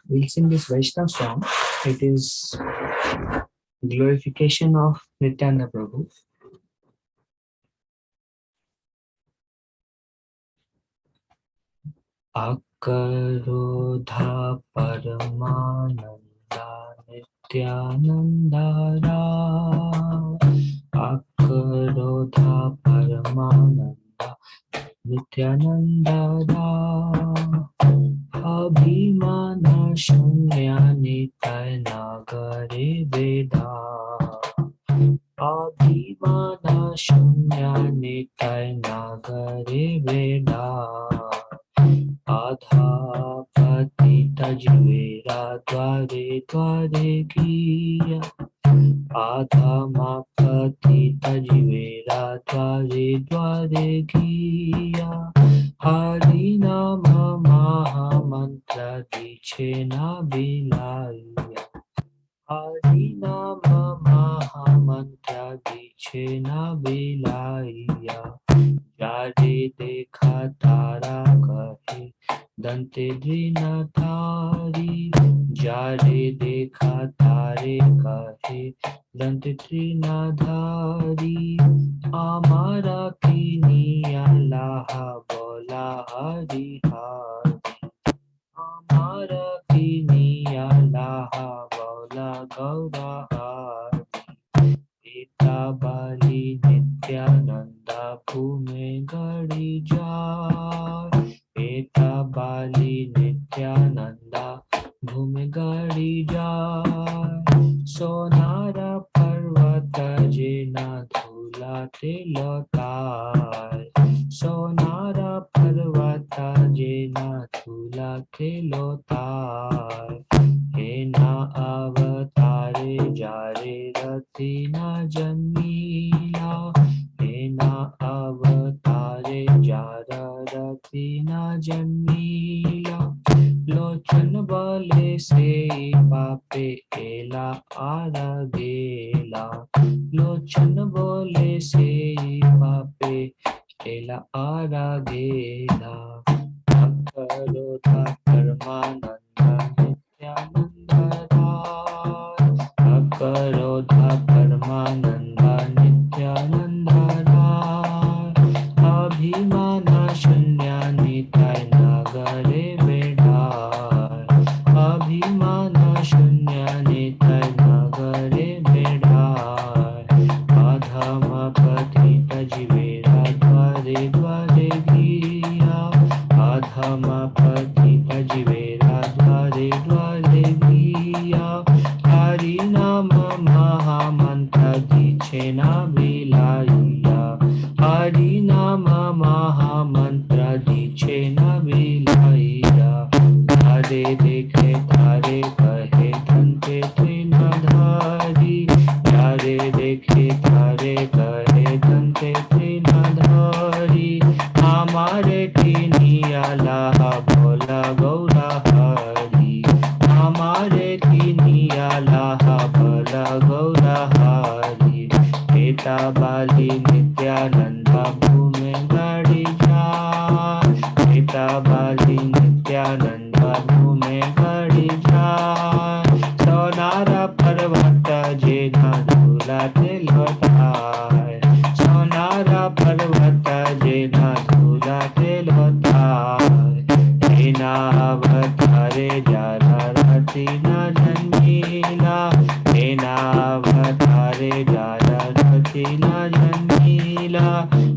We'll sing this Vaishnav song. It is glorification of Nityananda Prabhu. Akarodha Paramananda Nityananda Rao. Akarodha Paramananda Nityananda Rao. Abhimana Shunya Nitai Nagare Veda. Abhimana Shunya Nitai Nagare Veda. Adha Patita Jivera Dware Dware Kiya. Adha Patita Jivera Dware Dware Kiya. Hari Nama Maha Mantra Diche Na Bilaya. Hari Nama Maha Mantra Diche Na Bilaya. Jare dekha tara kahe dante drina tari. Jare dekha tare kahe dante drina dhari. Amara kiniya laha bola hari hari. Amara kiniya laha bola gaura hari. Eta Bali Nityananda Bhume Gadi Jai. Eta Bali Nityananda Bhume Gadi Jai. Sonara Parvata Jena Dhula Tilotai. Sonara Parvata Jena Dhula Tilotai. Hena avatare jare ratina janmila. Hena avatare jara ratina janmila. Lochan bale se pape ela aragela. Lochan bale se pape ela aragela. Akarodha Paramananda Nityananda Rai. Akarodha Paramananda Nityananda Rai. Abhimana Shunya Nitai Naga दीक्षेना विलाइया Hari नाम महामंत्र दीक्षेना विलाइया तारे देखे तारे कहे धनते त्रिनाधारी तारे देखे तारे कहे धनते त्रिनाधारी हमारे किनिया लाहा भोला गौरा हरि हमारे किनिया लाहा भोला गौरा हरि पिता बाली नित्यानंदा भूमि गाड़ी जा पिता बाली नित्यानंदा भूमि गाड़ी जा सोनारा पर्वत जेना झूलाते लोटाय सोनारा पर्वत जेना झूलाते लोटाय हेना अवतारे जारा रति न जन्मीला हेना अवतारे जारा रति न जन्मीला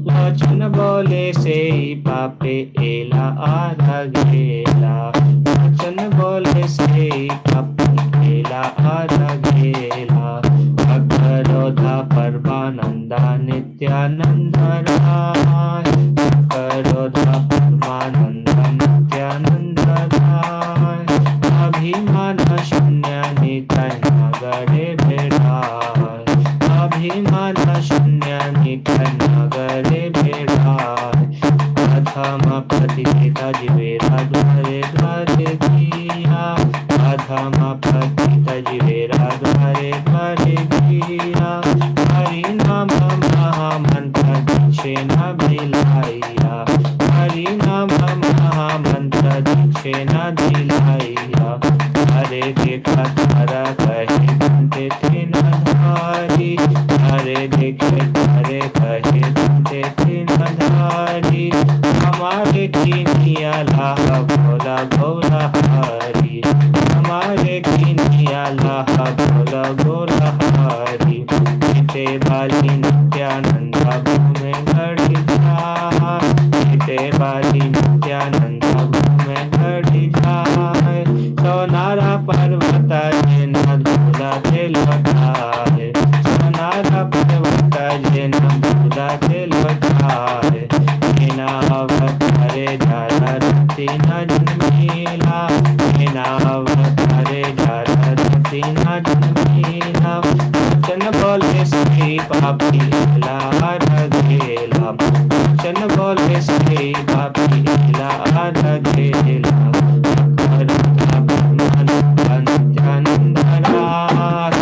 लोचन बोले से पापे एला आधा गेला लोचन बोले से पापे एला आधा गेला अकरोधा परमानंदा नित्यानंद राय अकरोधा परमानंदा नित्यानंद राय अभिमान शून्य नित्य नगरे भेड़ाय अभिमान शून्य नित्य नगरे भेड़ाय अधम पतिता जीवेरा द्वारे द्वारे दिया अधम पतिता जीवेरा द्वारे द्वारे दिया हरि नाम महामंत्र दीक्षेना दिलाइया हरि नाम महामंत्र दीक्षेना दिलाइया हरे देखा तारा कहे धनते त्रिनाधारी हरे देखे तारे कहे धनते त्रिनाधारी हमारे किनिया लाहा भोला गौरा हरि हमारे किनिया लाहा भोला गौरा हरि पिते बाली नित्यानंदा भूमि घड़ी जा पिते बाली नित्यानंदा भूमि घड़ी जाए सोनारा पर्वत जेना झूलाते लोटाए सोनारा पर्वत जेना झूलाते लोटाए हेना अवतारे जारा रति न जन्मीला हेना अवतारे जारा रति न जन्मीला वचन बोले से पापी एला आधा गेला वचन बोले से पापी एला आधा गेला करोधा परमानंदा नित्यानंद राय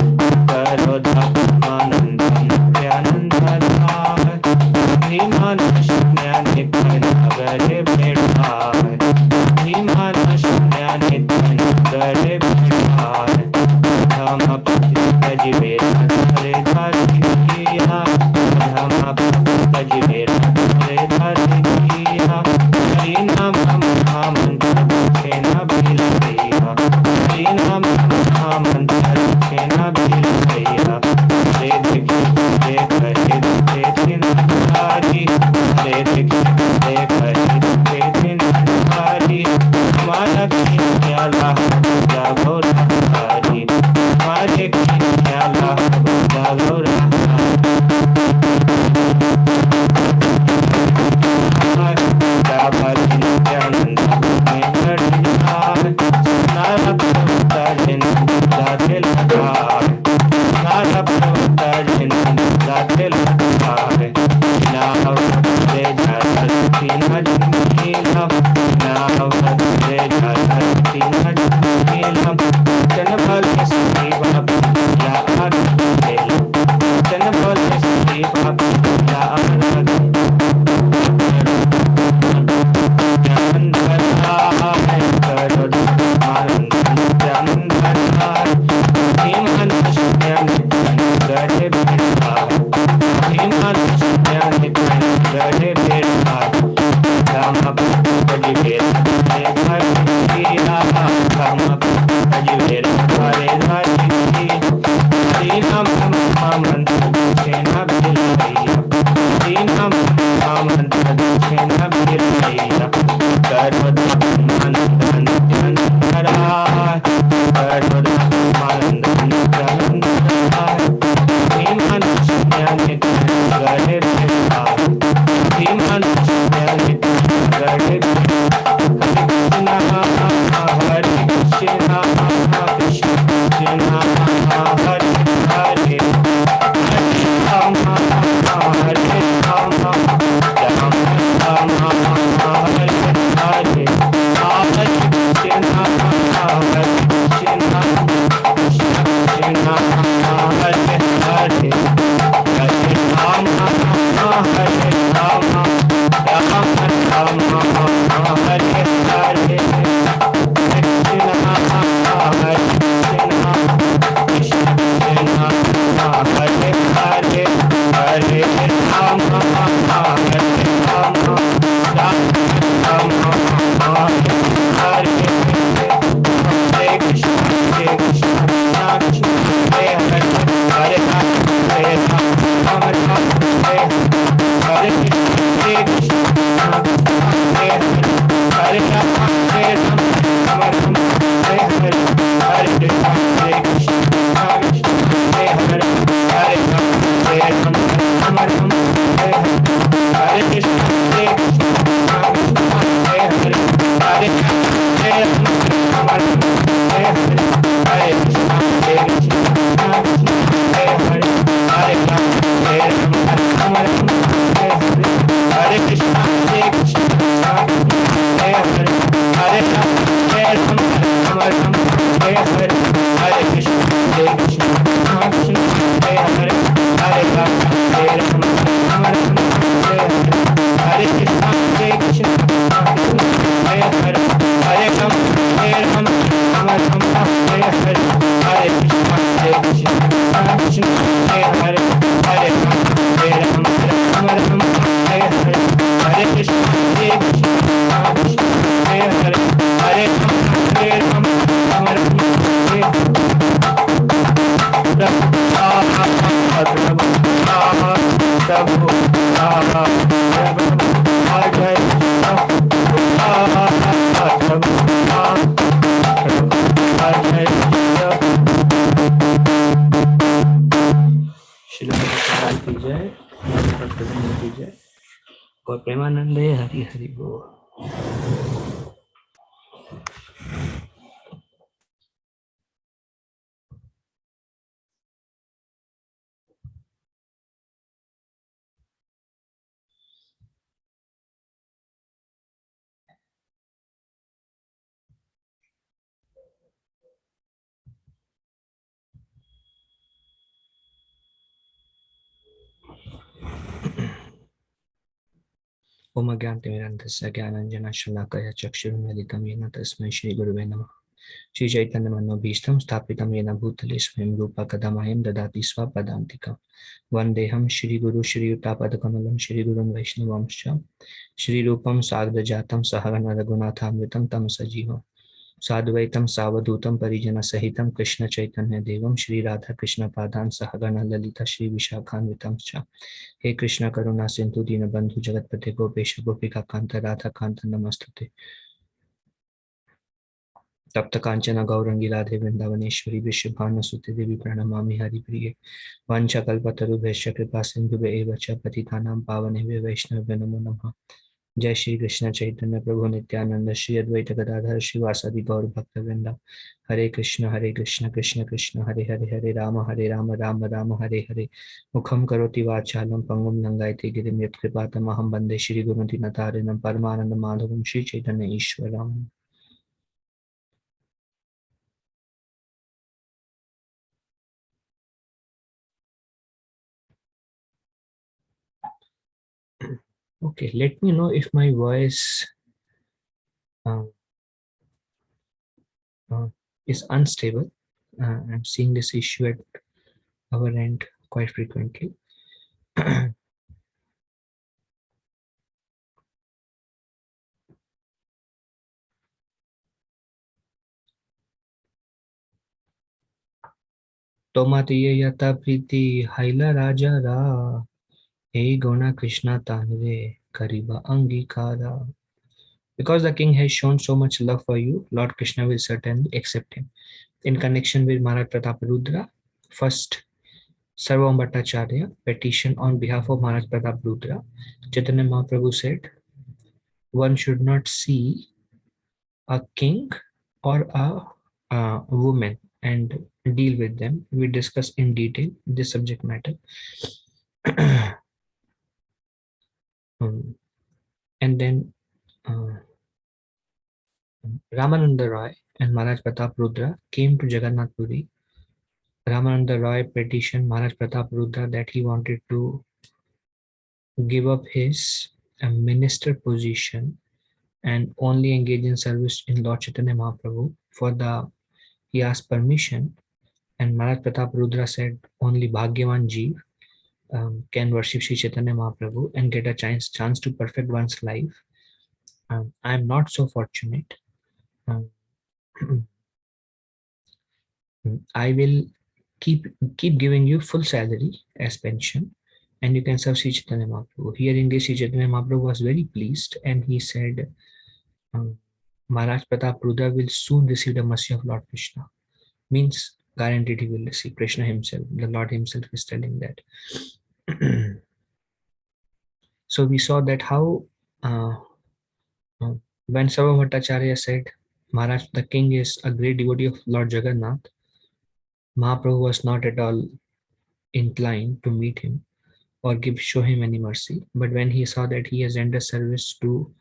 करोधा परमानंदा नित्यानंद राय अभिमान शून्य नित्य नगरे भेड़ाय अभिमान शून्य नित्य नगरे भेड़ाय धम पतित जीवेरा धरे धरे किया धम पतित जीवेरा धरे धरे किया हरि नाम महामंत्र दीक्षेना बिलैया हरि नाम महामंत्र दीक्षेना बिलैया हरे देखे हरे कहे दुखे त्रिनाधारी हरे देखे हरे कहे दुखे त्रिनाधारी हमारा किनिया लाहा भोला गौरा हरि हमारे किनिया लाहा भोला गौरा हरि नित्यानंदा भूमि घड़ी जाए नारा पर्वत जेना झूलाते लोटाए नारा पर्वत जेना झूलाते लोटाए हेना अवतारे जारा रति न जन्मीला हेना अवतारे जारा रति न जन्मीला वचन बोले से पापी एला आधा गेला वचन बोले से पापी एला आधा गेला और प्रेमानंदे हरि हरि बोल। ओम अज्ञानतिमिरन्धस्य ज्ञानाञ्जनशलाकया चक्षुरुन्मिलितं येन तस्मै श्रीगुरुवे नमः। श्रीचैतन्यमनोभीष्टं स्थापितं येन भूतले स्वयं रूपा कदा मह्यं ददाति स्वपदान्तिकं। वन्देऽहं श्रीगुरु श्रीयुतापदकमलं श्रीगुरुं वैष्णवांश्च श्रीरूपं साग्रजातं सहगण रघुनाथामृतं तं सजीवं साद्वैतं सावधूतं परिजनसहितं कृष्णचैतन्यदेवं श्रीराधाकृष्णपादान् सहगण ललिता श्रीविशाखान्वितांश्च। हे कृष्ण करुणा सिंधु दीनबंधु जगतपते गोपेश गोपिका कांत राधा कांत नमस्तुते। तप्त कांचन गौरंगी राधे वृंदावनेश्वरी विश्वभानुसुते देवी प्रणमामि हरिप्रिये। वाञ्छाकल्पतरुभ्यश्च कृपा सिन्धुभ्य च पतितानां पावनेभ्यो वैष्णवेभ्यो नमो नमः। जय श्री कृष्ण चैतन्य प्रभु नित्यानंद श्री अद्वैत गदाधर श्रीवासादि गौर भक्तवृंद। हरे कृष्ण कृष्ण कृष्ण हरे हरे हरे राम राम राम हरे हरे। मुखम करोति वाचालं पंगुं लंघयते गिरिं यत्कृपातमहं वन्दे श्रीगुरुदीनतारिणं परमानंद माधवं Shri Chaitanya ईश्वरम्। Okay, let me know if my voice uh, is unstable. I'm seeing this issue at our end quite frequently. Tomatiye yata priti haila raja ra he gona Krishna tanre kariba angikara. Because the king has shown so much love for you, Lord Krishna will certainly accept him. In connection with Maharaj Pratap Rudra, first Sarvam Bhattacharya petitioned on behalf of Maharaj Pratap Rudra. Chaitanya Mahaprabhu said, one should not see a king or a woman and deal with them. We discuss in detail this subject matter. Um, and then uh, Ramananda Roy and Maharaj Pratap Rudra came to Jagannath Puri. Ramananda Roy petitioned Maharaj Pratap Rudra that he wanted to give up his minister position and only engage in service in Lord Chaitanya Mahaprabhu. He asked permission, and Maharaj Pratap Rudra said only Bhagyavan Jeev can worship Sri Chaitanya Mahaprabhu and get a chance to perfect one's life. I am not so fortunate. Um, I will keep keep giving you full salary as pension, and you can serve Sri Chaitanya Mahaprabhu. Hearing this, Sri Chaitanya Mahaprabhu was very pleased, and he said, um, Maharaj Pratap Rudra will soon receive the mercy of Lord Krishna. Means guaranteed he will receive. Krishna himself, the Lord himself is telling that. So we saw that how uh, when Sarva Bhattacharya said, Maharaj, the king is a great devotee of Lord Jagannath, Mahaprabhu was not at all inclined to meet him or show him any mercy. But when he saw that he has rendered service to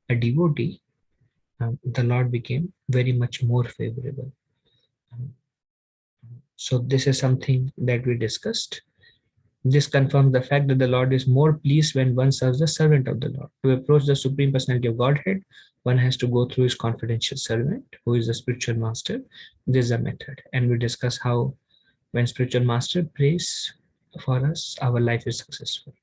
a devotee, the Lord became very much more favorable. Um, so this is something that we discussed. This confirms the fact that the Lord is more pleased when one serves the servant of the Lord. To approach the Supreme Personality of Godhead, one has to go through his confidential servant, who is the spiritual master. This is a method. And we discuss how when spiritual master prays for us, our life is successful.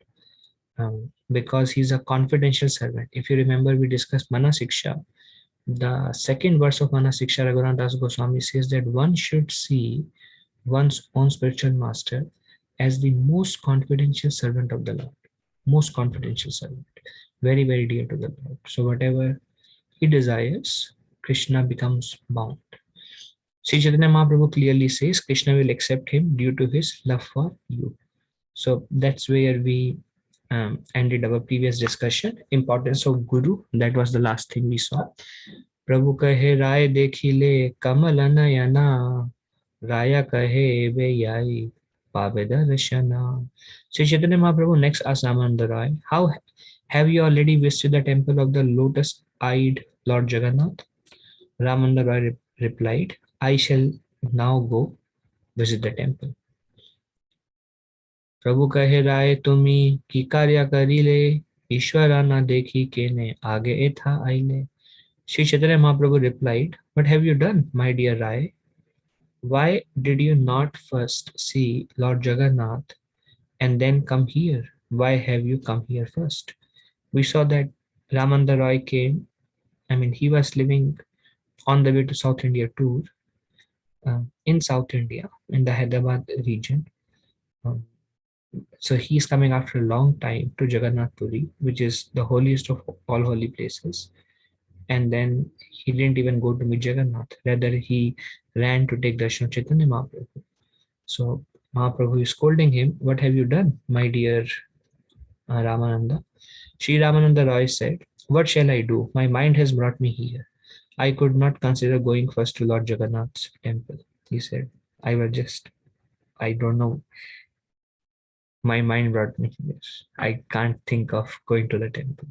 Because he's a confidential servant. If you remember, we discussed Mana Siksha. The second verse of Mana Siksha, Raghunath Das Goswami says that one should see one's own spiritual master as the most confidential servant of the Lord. Most confidential servant. Very, very dear to the Lord. So whatever he desires, Krishna becomes bound. Sri Chaitanya Mahaprabhu clearly says Krishna will accept him due to his love for you. So that's where we ended our previous discussion. Importance of Guru. That was the last thing we saw. Prabhu kahe Rai dekhile kamal anayana Raya kahe Veyai Paveda Rashana. Sri Chaitanya Mahaprabhu next asked Ramananda Roy, how have you already visited the temple of the lotus-eyed Lord Jagannath? Ramananda Roy replied, I shall now go visit the temple. प्रभु कहे राय तुम्ही की कार्य करिले ईश्वरा न देखी केने आगे एथा आइले. Sri Chaitanya Mahaprabhu replied, what have you done, my dear Rai? Why did you not first see Lord Jagannath and then come here? Why have you come here first? We saw that Ramananda Roy came, he was living on the way to South India tour in South India, in the Hyderabad region. Um, so he's coming after a long time to Jagannath Puri, which is the holiest of all holy places. And then he didn't even go to meet Jagannath. Rather, he ran to take darshan of Chaitanya Mahaprabhu. So Mahaprabhu is scolding him, what have you done, my dear Ramananda? Sri Ramananda Roy said, what shall I do? My mind has brought me here. I could not consider going first to Lord Jagannath's temple. He said, I don't know, my mind brought me here. I can't think of going to the temple.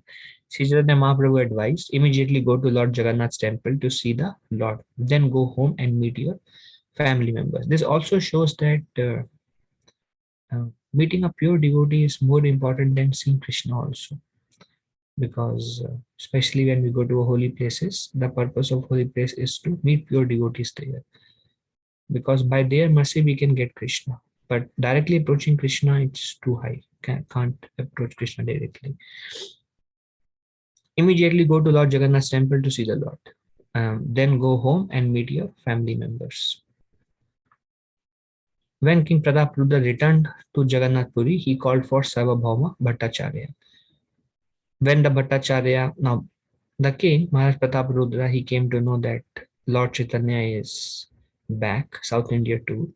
Sri Chaitanya Mahaprabhu advised, immediately go to Lord Jagannath's temple to see the Lord. Then go home and meet your family members. This also shows that meeting a pure devotee is more important than seeing Krishna also. Because especially when we go to holy places, the purpose of holy place is to meet pure devotees there. Because by their mercy we can get Krishna. But directly approaching Krishna, it's too high. Can't approach Krishna directly. Immediately go to Lord Jagannath's temple to see the Lord. Then go home and meet your family members. When King Pratap Rudra returned to Jagannath Puri, he called for Sarvabhauma Bhattacharya. When the Bhattacharya, now the king, Maharaj Pratap Rudra, he came to know that Lord Chaitanya is back, South India too.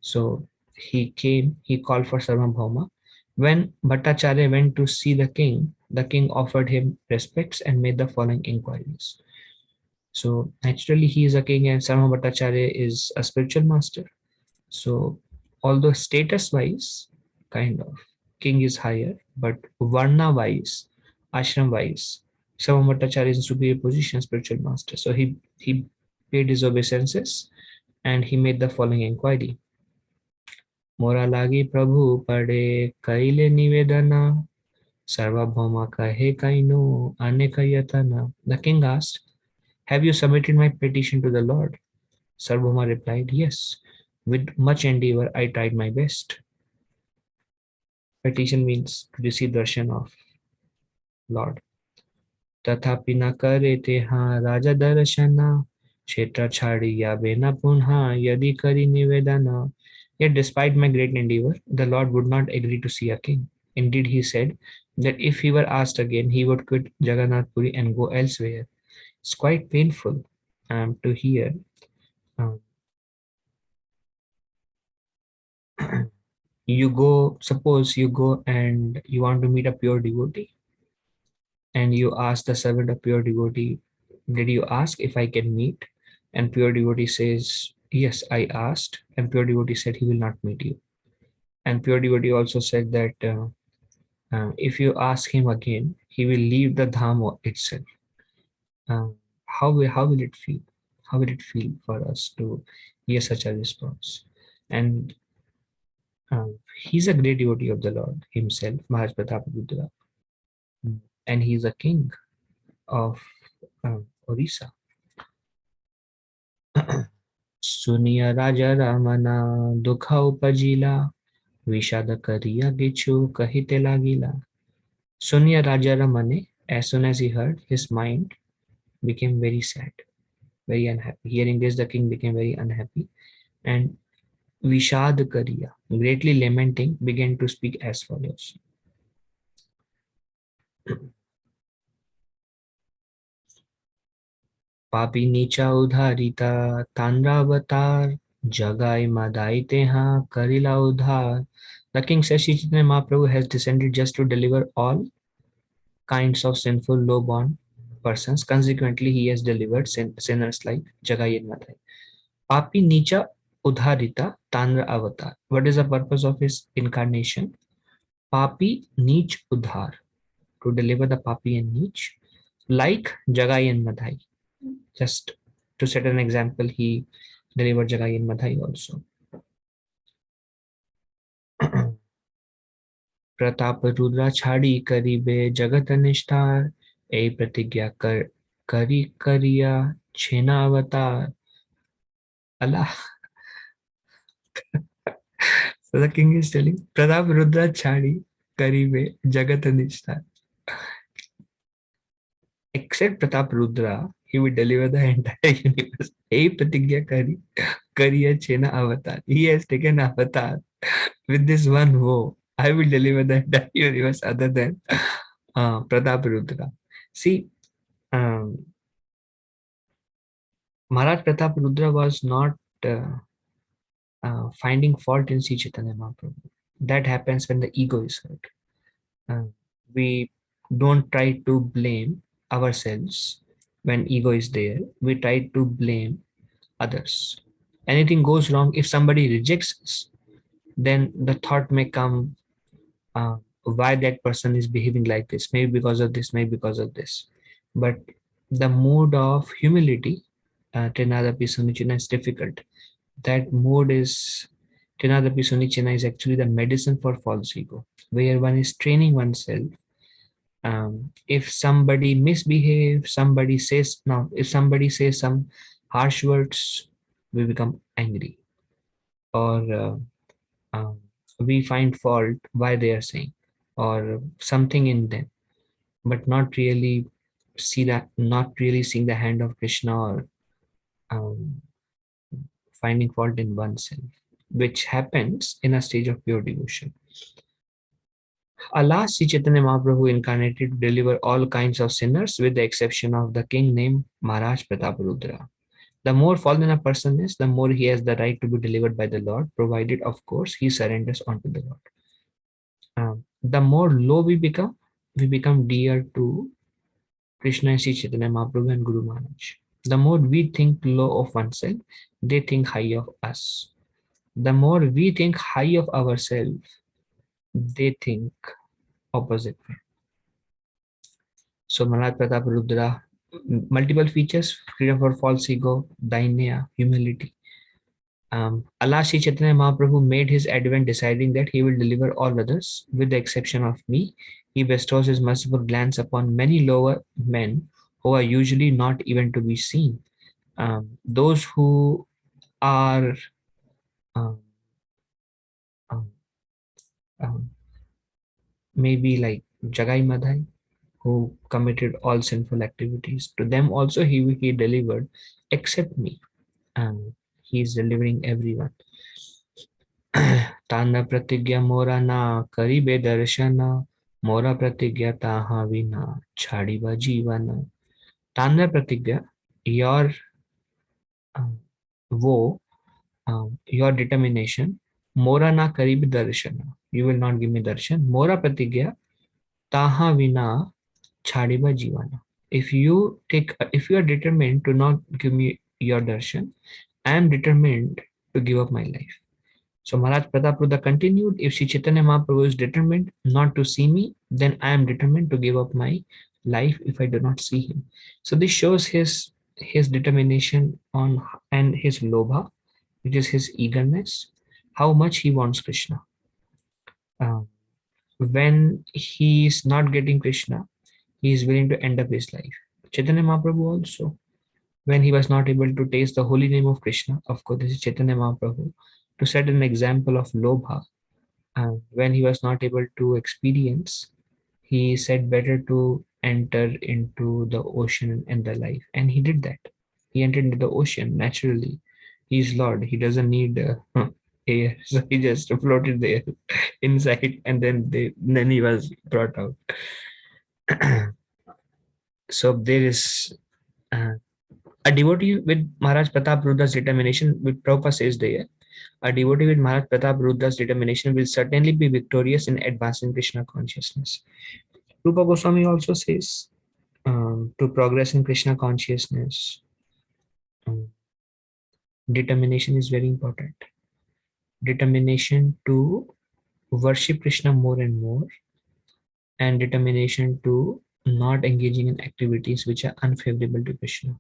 So he called for Sarvabhauma. When Bhattacharya went to see the king offered him respects and made the following inquiries. So naturally, he is a king, and Sarvabhauma Bhattacharya is a spiritual master. So, although status wise, kind of, king is higher, but Varna wise, ashram wise, Sarvabhauma Bhattacharya is in superior position, spiritual master. So, he paid his obeisances and he made the following inquiry. मोरा लागी प्रभु पड़े कैले निवेदन Sarvabhauma kahe kaino anekayatana. The king asked, have you submitted my petition to the Lord? Sarvabhauma replied, yes. With much endeavor, I tried my best. Petition means to receive darshan of Lord. तथापि न करे तेहा राजा दर्शना क्षेत्र छाड़िया बेना पुनः यदि करी निवेदना. Yet despite my great endeavor, the Lord would not agree to see a king. Indeed, he said that if he were asked again, he would quit Jagannath Puri and go elsewhere. It's quite painful to hear. Um, suppose you go and you want to meet a pure devotee, and you ask the servant of pure devotee, did you ask if I can meet? And pure devotee says, yes, I asked. And pure devotee said he will not meet you. And pure devotee also said that if you ask him again, he will leave the dham itself. How will it feel? How will it feel for us to hear such a response? And he's a great devotee of the Lord himself, Maharaj Pratap Rudra, and he's a king of Orissa. सुनिया राजा रामना दुख उपजिला विषाद करिया गिछु कहिते लागिला. Sunya Raja Ramane, as soon as he heard, his mind became very sad, very unhappy. Hearing this, the king became very unhappy, and Vishad Kariya, greatly lamenting, began to speak as follows. पापी नीचा उधारिता तांद्रावतार जगाई madai teha karila udhar. The king says Sri Chaitanya Mahaprabhu has descended just to deliver all kinds of sinful low-born persons. Consequently, he has delivered sinners like Jagai and Madai. Papi Nicha Udharita Tanra Avatar. What is the purpose of his incarnation? Papi Nich Udhar, to deliver the Papi and Nich, like Jagai and Madai. Just to set an example, he delivered Jagai and Madai also. Pratap Rudra छाड़ी करीबे जगत निष्ठार ए प्रतिज्ञा करी करिया छेना अवतार. Allah. So the king is telling Pratap Rudra Chadi Karibe Jagat Nishta. Except Pratap Rudra, he will deliver the entire universe. Hey Pratigya Kariya Chena Avatar. He has taken avatar with this one woe. I will deliver the entire universe other than Pratap Rudra. See, Maharaj Pratap Rudra was not finding fault in Sri Chaitanya Mahaprabhu. That happens when the ego is hurt. We don't try to blame ourselves when ego is there. We try to blame others. Anything goes wrong, if somebody rejects us, then the thought may come, why that person is behaving like this, maybe because of this, maybe because of this. But the mood of humility, Trinadapi Sunichina, is difficult. That mood is, Trinadapi Sunichina is actually the medicine for false ego, where one is training oneself. If somebody misbehaves, if somebody says some harsh words, we become angry, or we find fault why they are saying, or something in them, but not really seeing the hand of Krishna, or um, finding fault in oneself, which happens in a stage of pure devotion. Allah, Sri Chaitanya Mahaprabhu incarnated to deliver all kinds of sinners with the exception of the king named Maharaj Pratap Rudra. The more fallen a person is, the more he has the right to be delivered by the Lord, provided, of course, he surrenders onto the Lord. The more low we become dear to Krishna and Sri Chaitanya Mahaprabhu and Guru Maharaj. The more we think low of oneself, they think high of us. The more we think high of ourselves, they think opposite. So Maharaj Pratap Rudra, multiple features: freedom for false ego, dainya, humility. Allah Sri Chaitanya Mahaprabhu made his advent deciding that he will deliver all others, with the exception of me. He bestows his merciful glance upon many lower men who are usually not even to be seen. Those who are um, um, um, maybe like Jagai Madhai, who committed all sinful activities. To them also he delivered, except me. He is delivering everyone. तान प्रतिज्ञा मोरा ना करिबे दर्शन मोरा प्रतिज्ञा ताहा विना छाड़िबा जीवन तान प्रतिज्ञा your वो your determination मोरा ना करिबे दर्शन you will not give me darshan मोरा प्रतिज्ञा taha vina chhadiba jivana. If you are determined to not give me your darshan, I am determined to give up my life. So Maharaj Pratapruddha continued, if Sri Chaitanya Mahaprabhu is determined not to see me, then I am determined to give up my life if I do not see him. So this shows his determination on and his lobha, which is his eagerness, how much he wants Krishna. Uh, when he is not getting Krishna, he is willing to end up his life. Chaitanya Mahaprabhu also, when he was not able to taste the holy name of Krishna, of course, this is Chaitanya Mahaprabhu, to set an example of lobha, when he was not able to experience, he said better to enter into the ocean and the life. And he did that. He entered into the ocean naturally. He's Lord. He doesn't need air. So he just floated there inside and then he was brought out. So there is a devotee with Maharaj Pratap Rudra's determination, with Prabhupada says there, a devotee with Maharaj Pratap Rudra's determination will certainly be victorious in advancing Krishna consciousness. Rupa Goswami also says, to progress in Krishna consciousness, um, determination is very important. Determination to worship Krishna more and more, and determination to not engaging in activities which are unfavorable to Krishna.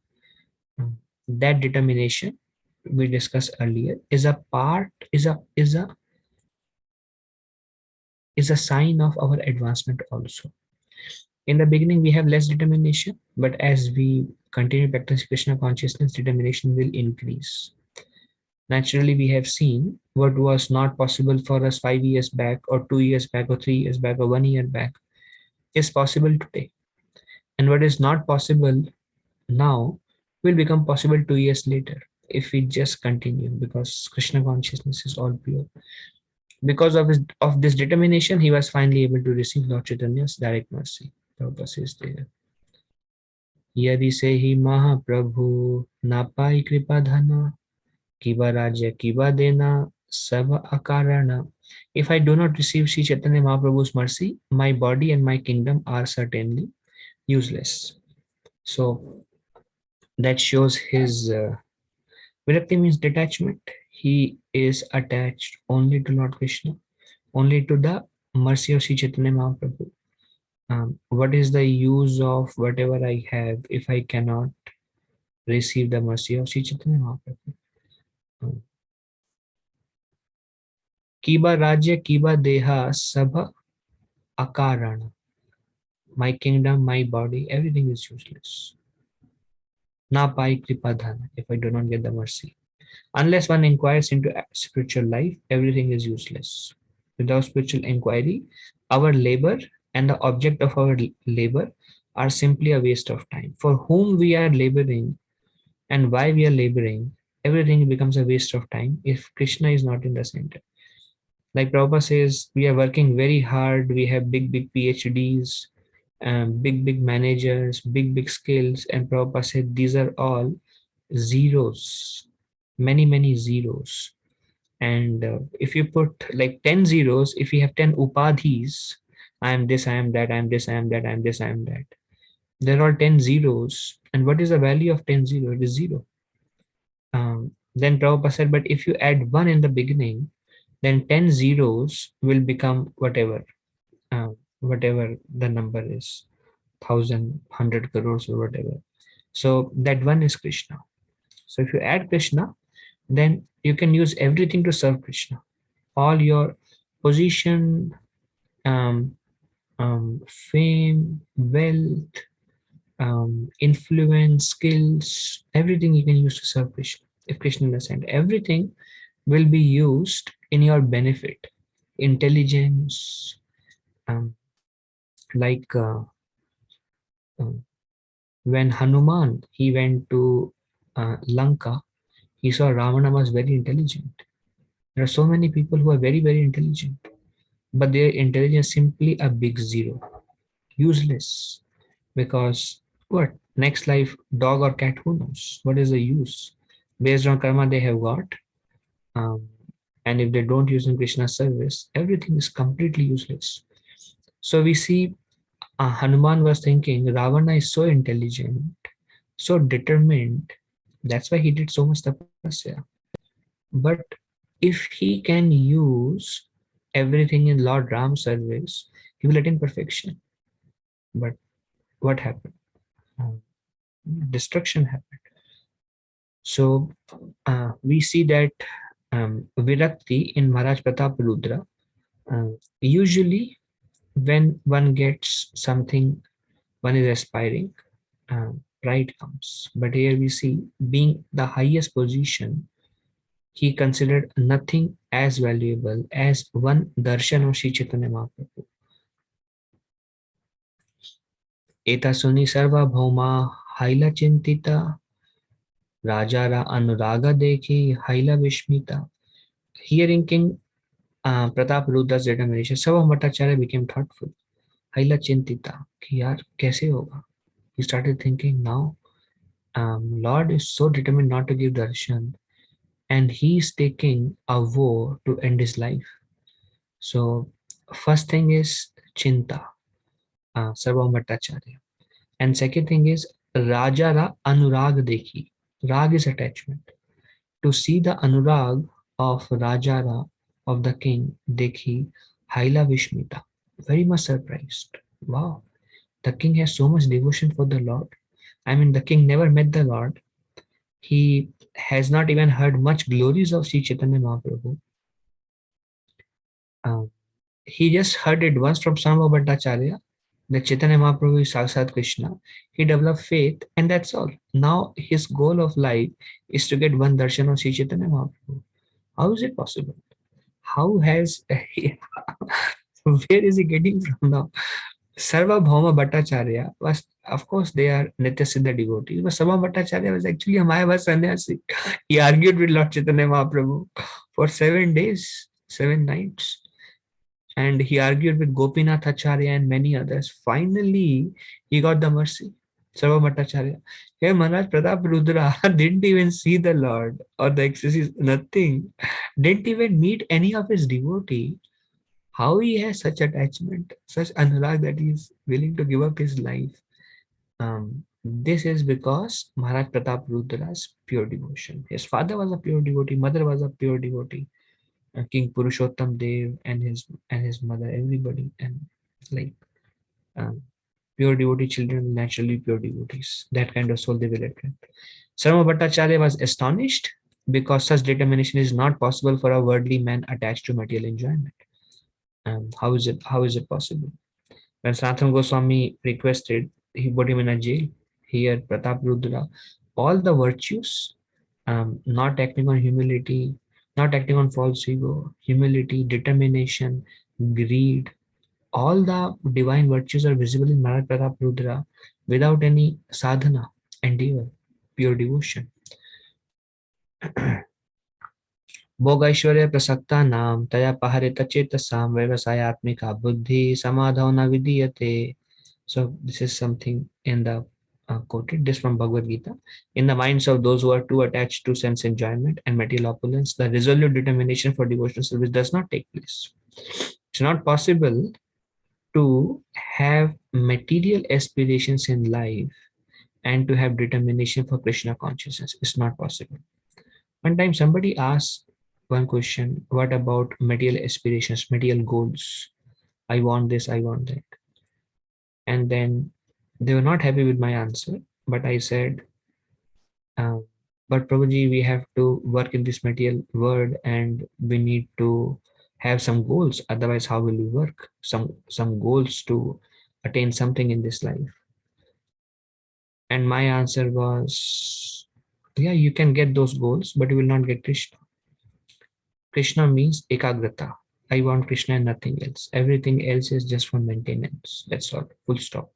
That determination we discussed earlier is a part is a sign of our advancement also. In the beginning, we have less determination, but as we continue practicing Krishna consciousness, determination will increase. Naturally, we have seen what was not possible for us 5 years back, or 2 years back, or 3 years back, or 1 year back is possible today. And what is not possible now will become possible 2 years later if we just continue, because Krishna consciousness is all pure. Because of this determination, he was finally able to receive Lord Chaitanya's direct mercy. Prabhupada says there. यदि से ही महाप्रभु ना पाई कृपा धना किबा राज्य किबा देना सब अकारण. If I do not receive Sri Chaitanya Mahaprabhu's mercy, my body and my kingdom are certainly useless. So that shows his virakti means detachment. He is attached only to Lord Krishna, only to the mercy of Sri Chaitanya Mahaprabhu. What is the use of whatever I have if I cannot receive the mercy of Sri Chaitanya Mahaprabhu? Kiba Rajya Kiba Deha Sabha Akarana. My kingdom, my body, everything is useless. Na pai kripadhana, if I do not get the mercy. Unless one inquires into spiritual life, everything is useless. Without spiritual inquiry, our labor and the object of our labor are simply a waste of time. For whom we are laboring and why we are laboring, everything becomes a waste of time if Krishna is not in the center. Like Prabhupada says, we are working very hard. We have big PhDs, big managers, big skills. And Prabhupada said, these are all zeros, many zeros. And if you put like 10 zeros, if you have 10 upadhis, I am this, I am that, I am this, I am that, I am this, I am that. There are 10 zeros. And what is the value of 10 zero? It is zero. Then Prabhupada said, but if you add one in the beginning, then 10 zeros will become whatever the number is, 1,000, 100 crores or whatever. So that one is Krishna. So if you add Krishna, then you can use everything to serve Krishna. All your position, um, fame, wealth, influence, skills, everything you can use to serve Krishna. If Krishna understands, everything will be used in your benefit. Intelligence, um, like um, when Hanuman he went to Lanka, he saw Ravana was very intelligent. There are so many people who are very intelligent, but their intelligence simply a big zero, useless. Because what next life, dog or cat? Who knows? What is the use? Based on karma they have got, um, and if they don't use in Krishna's service, everything is completely useless. So we see Hanuman was thinking Ravana is so intelligent, so determined. That's why he did so much tapasya. But if he can use everything in Lord Ram's service, he will attain perfection. But what happened? Um, Destruction happened. So we see that Virakti in Maharaj Pratap Rudra. Usually, when one gets something, one is aspiring, pride comes. But here we see, being the highest position, he considered nothing as valuable as one darshan of Sri Chaitanya Mahaprabhu. Eta suni sarva bhauma haila chintita, rajara anuraga dekhi haila vishmita. Hearing King Pratap Rudra's determination, Sabha Bhattacharya became thoughtful. Haila chintita कि यार कैसे होगा? He started thinking now, Lord is so determined not to give darshan, and he is taking a vow to end his life. So first thing is chinta, Sarvam Bhattacharya. And second thing is Rajara Anurag Dekhi. Rag is attachment. To see the Anurag of Rajara, of the king, Dekhi, Haila Vishmita. Very much surprised. Wow, the king has so much devotion for the Lord. I mean, the king never met the Lord. He has not even heard much glories of Sri Chaitanya Mahaprabhu. Um, he just heard it once from Sambhava Bhattacharya that Chaitanya Mahaprabhu is Sakshat Krishna. He developed faith, and that's all. Now his goal of life is to get one darshan of Sri Chaitanya Mahaprabhu. How is it possible? How has where is he getting from now? Sarva Bhauma Bhattacharya was, of course, they are Nitya Siddha devotees, but Sarva Bhattacharya was actually a Mayavad sannyasi. He argued with Lord Chaitanya Mahaprabhu for 7 days, 7 nights, and he argued with Gopinath Acharya and many others. Finally, he got the mercy. Sarva Bhattacharya. Here, Maharaj Pratap Rudra didn't even see the Lord or the ecstasy, nothing. Didn't even meet any of his devotee. How he has such attachment, such anurag that he is willing to give up his life. This is because Maharaj Pratap Rudra's pure devotion. His father was a pure devotee, mother was a pure devotee. King Purushottam Dev and his mother, everybody, and like um, pure devotee children, naturally pure devotees. That kind of soul they will attract. Sarma Bhattacharya was astonished because such determination is not possible for a worldly man attached to material enjoyment. How is it? How is it possible? When Sanatana Goswami requested, he put him in a jail. Here, Pratap Rudra, all the virtues, not acting on humility, not acting on false ego, humility, determination, greed, all the divine virtues are visible in Maharaj Pratap Rudra without any sadhana, endeavor, pure devotion. भोगैश्वर्य प्रसक्ता नाम तया पहरित चेतसाम व्यवसायत्मिका बुद्धि समाधौ न विधीयते. So this is something in the quoted this from Bhagavad Gita. In the minds of those who are too attached to sense enjoyment and material opulence, the resolute determination for devotional service does not take place. It's not possible to have material aspirations in life and to have determination for Krishna consciousness. It's not possible. One time somebody asked one question, what about material aspirations, material goals? I want this, I want that. And then they were not happy with my answer, but I said, uh, but Prabhuji, we have to work in this material world and we need to have some goals. Otherwise, how will we work? Some goals to attain something in this life. And my answer was, yeah, you can get those goals, but you will not get Krishna. Krishna means ekagrata. I want Krishna and nothing else. Everything else is just for maintenance. That's all. Full stop.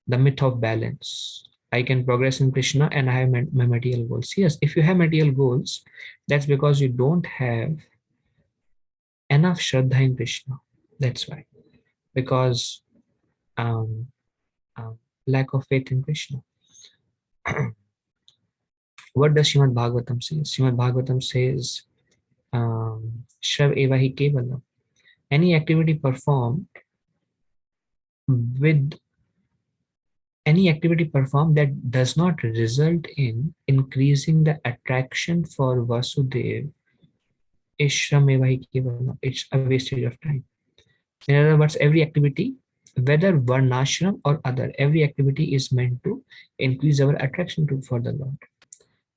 The myth of balance. I can progress in Krishna and I have my material goals. Yes, if you have material goals, that's because you don't have enough Shraddha in Krishna. That's why. Because um, um, lack of faith in Krishna. What does Srimad Bhagavatam say? Srimad Bhagavatam says, Shrav eva hi kevalam. Any activity performed with any activity performed that does not result in increasing the attraction for Vasudev is shrameva hi kevalam. It's a wastage of time. In other words, every activity, whether varnashram or other, every activity is meant to increase our attraction to for the Lord.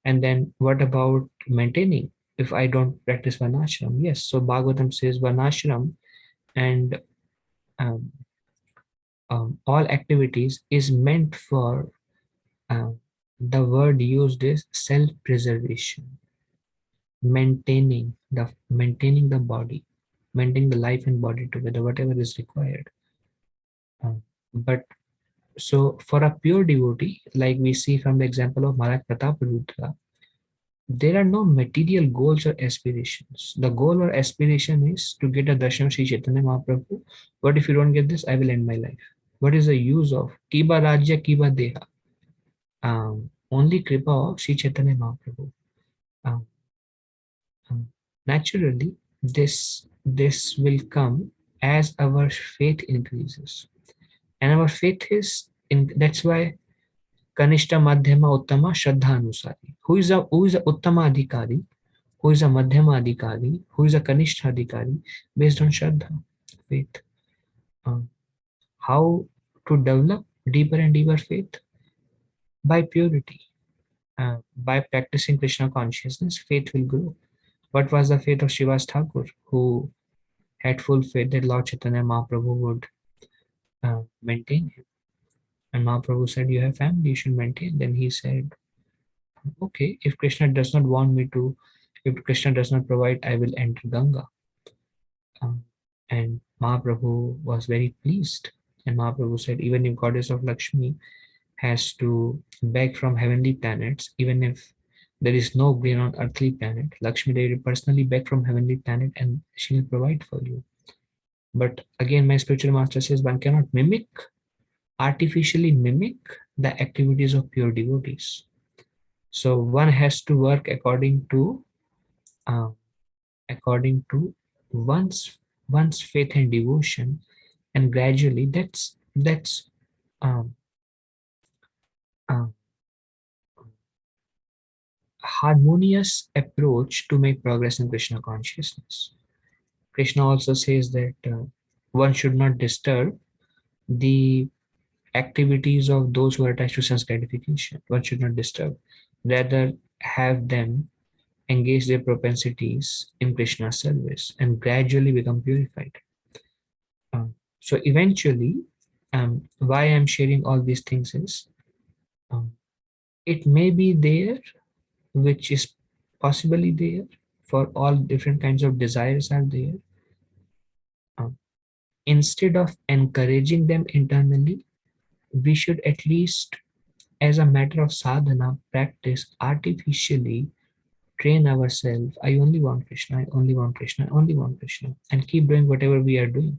And then what about maintaining? If I don't practice varnashram, yes. So Bhagavatam says varnashram and um, all activities is meant for uh, the word used is self-preservation, maintaining the body, maintaining the life and body together, whatever is required. But so for a pure devotee, like we see from the example of Maharaj Prataparudra, there are no material goals or aspirations. The goal or aspiration is to get a darshan of Sri Chaitanya Mahaprabhu. What if you don't get this? I will end my life. What is the use of Kiba Rajya Kiba Deha? Only Kripa of Sri Chaitanya Mahaprabhu. Um, um, Naturally, this will come as our faith increases, and our faith is in. That's why Kanishta Madhyama Uttama Shraddha Anusari. Who is a Uttama Adhikari? Who is a Madhyama Adhikari? Who is a Kanishta Adhikari? Based on Shraddha, faith. Um, how to develop deeper and deeper faith? By purity. By practicing Krishna consciousness, faith will grow. What was the faith of Shivas Thakur, who had full faith that Lord Chaitanya Mahaprabhu would maintain him? And Mahaprabhu said, you have family, you should maintain. Then he said, okay, if Krishna does not want me to, if Krishna does not provide, I will enter Ganga. And Mahaprabhu was very pleased. And Mahaprabhu said, even if goddess of Lakshmi has to beg from heavenly planets, even if there is no grain on earthly planet, Lakshmi Devi will personally beg from heavenly planet and she will provide for you. But again, my spiritual master says one cannot artificially mimic the activities of pure devotees. So one has to work uh, according to one's faith and devotion, and gradually that's um, uh, harmonious approach to make progress in Krishna consciousness. Krishna also says that one should not disturb the activities of those who are attached to sense gratification. One should not disturb, rather have them engage their propensities in Krishna's service and gradually become purified. So eventually, why I'm sharing all these things is um, it may be there, which is possibly there for all different kinds of desires are there. Um, Instead of encouraging them internally, we should at least, as a matter of sadhana, practice artificially train ourselves. I only want Krishna, I only want Krishna, I only want Krishna, and keep doing whatever we are doing.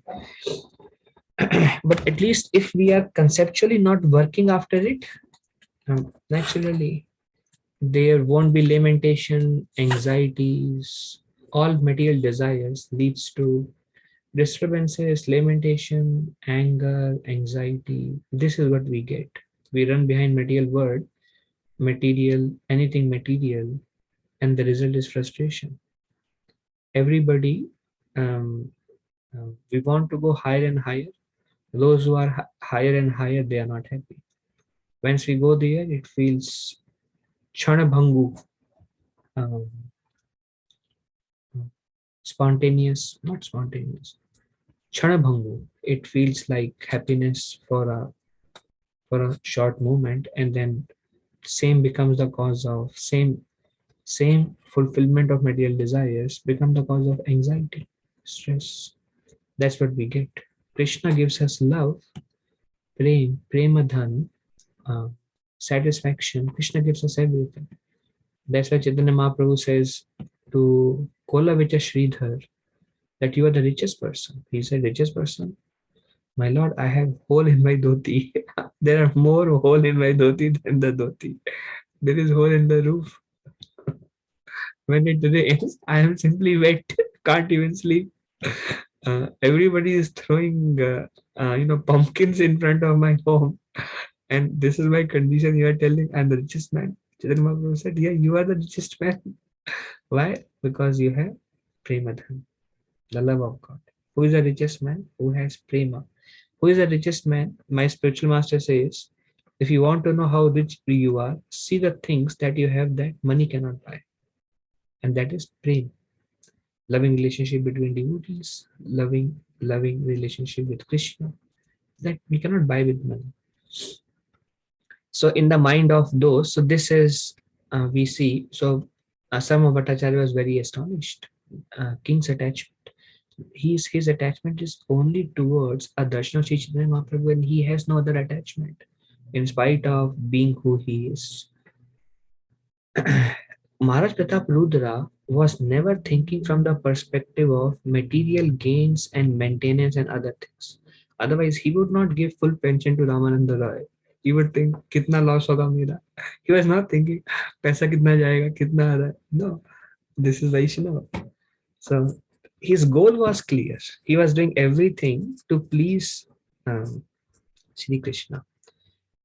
But at least if we are conceptually not working after it, Naturally, there won't be lamentation, anxieties, all material desires leads to disturbances, lamentation, anger, anxiety. This is what we get. We run behind material word, material, anything material, and the result is frustration. Everybody, um, we want to go higher and higher. Those who are higher and higher, they are not happy. Once we go there, it feels chanabhangu, um, spontaneous, not spontaneous, chanabhangu. It feels like happiness for a short moment, and then same becomes the cause of same fulfillment of material desires become the cause of anxiety, stress. That's what we get. Krishna gives us love, premadhan, uh, satisfaction. Krishna gives us everything. That's why Chaitanya Mahaprabhu says to Kolavita Sridhar that you are the richest person. He said, richest person? My lord, I have hole in my dhoti. There are more hole in my dhoti than the dhoti. There is hole in the roof. When it rains, I am simply wet. Can't even sleep. Everybody is throwing, pumpkins in front of my home, and this is my condition. You are telling I'm the richest man. Chaitanya Mahaprabhu said, "Yeah, you are the richest man. Why? Because you have premadhan, the love of God. Who is the richest man? Who has prema? Who is the richest man? My spiritual master says, if you want to know how rich you are, see the things that you have that money cannot buy, and that is prema, loving relationship between devotees, loving relationship with Krishna that we cannot buy with money. So in the mind of those, so this is we see. So Sama Bhattacharya was very astonished. King's attachment. His attachment is only towards a darshan of Sri Chaitanya Mahaprabhu, and he has no other attachment, in spite of being who he is. Maharaj Pratap Rudra was never thinking from the perspective of material gains and maintenance and other things. Otherwise, he would not give full pension to Ramananda Roy. He would think, "Kitna loss hoga mera?" He was not thinking, "Paisa kitna jayega, kitna aa raha hai?" No, this is Vaishnava. So his goal was clear. He was doing everything to please um, Sri Krishna.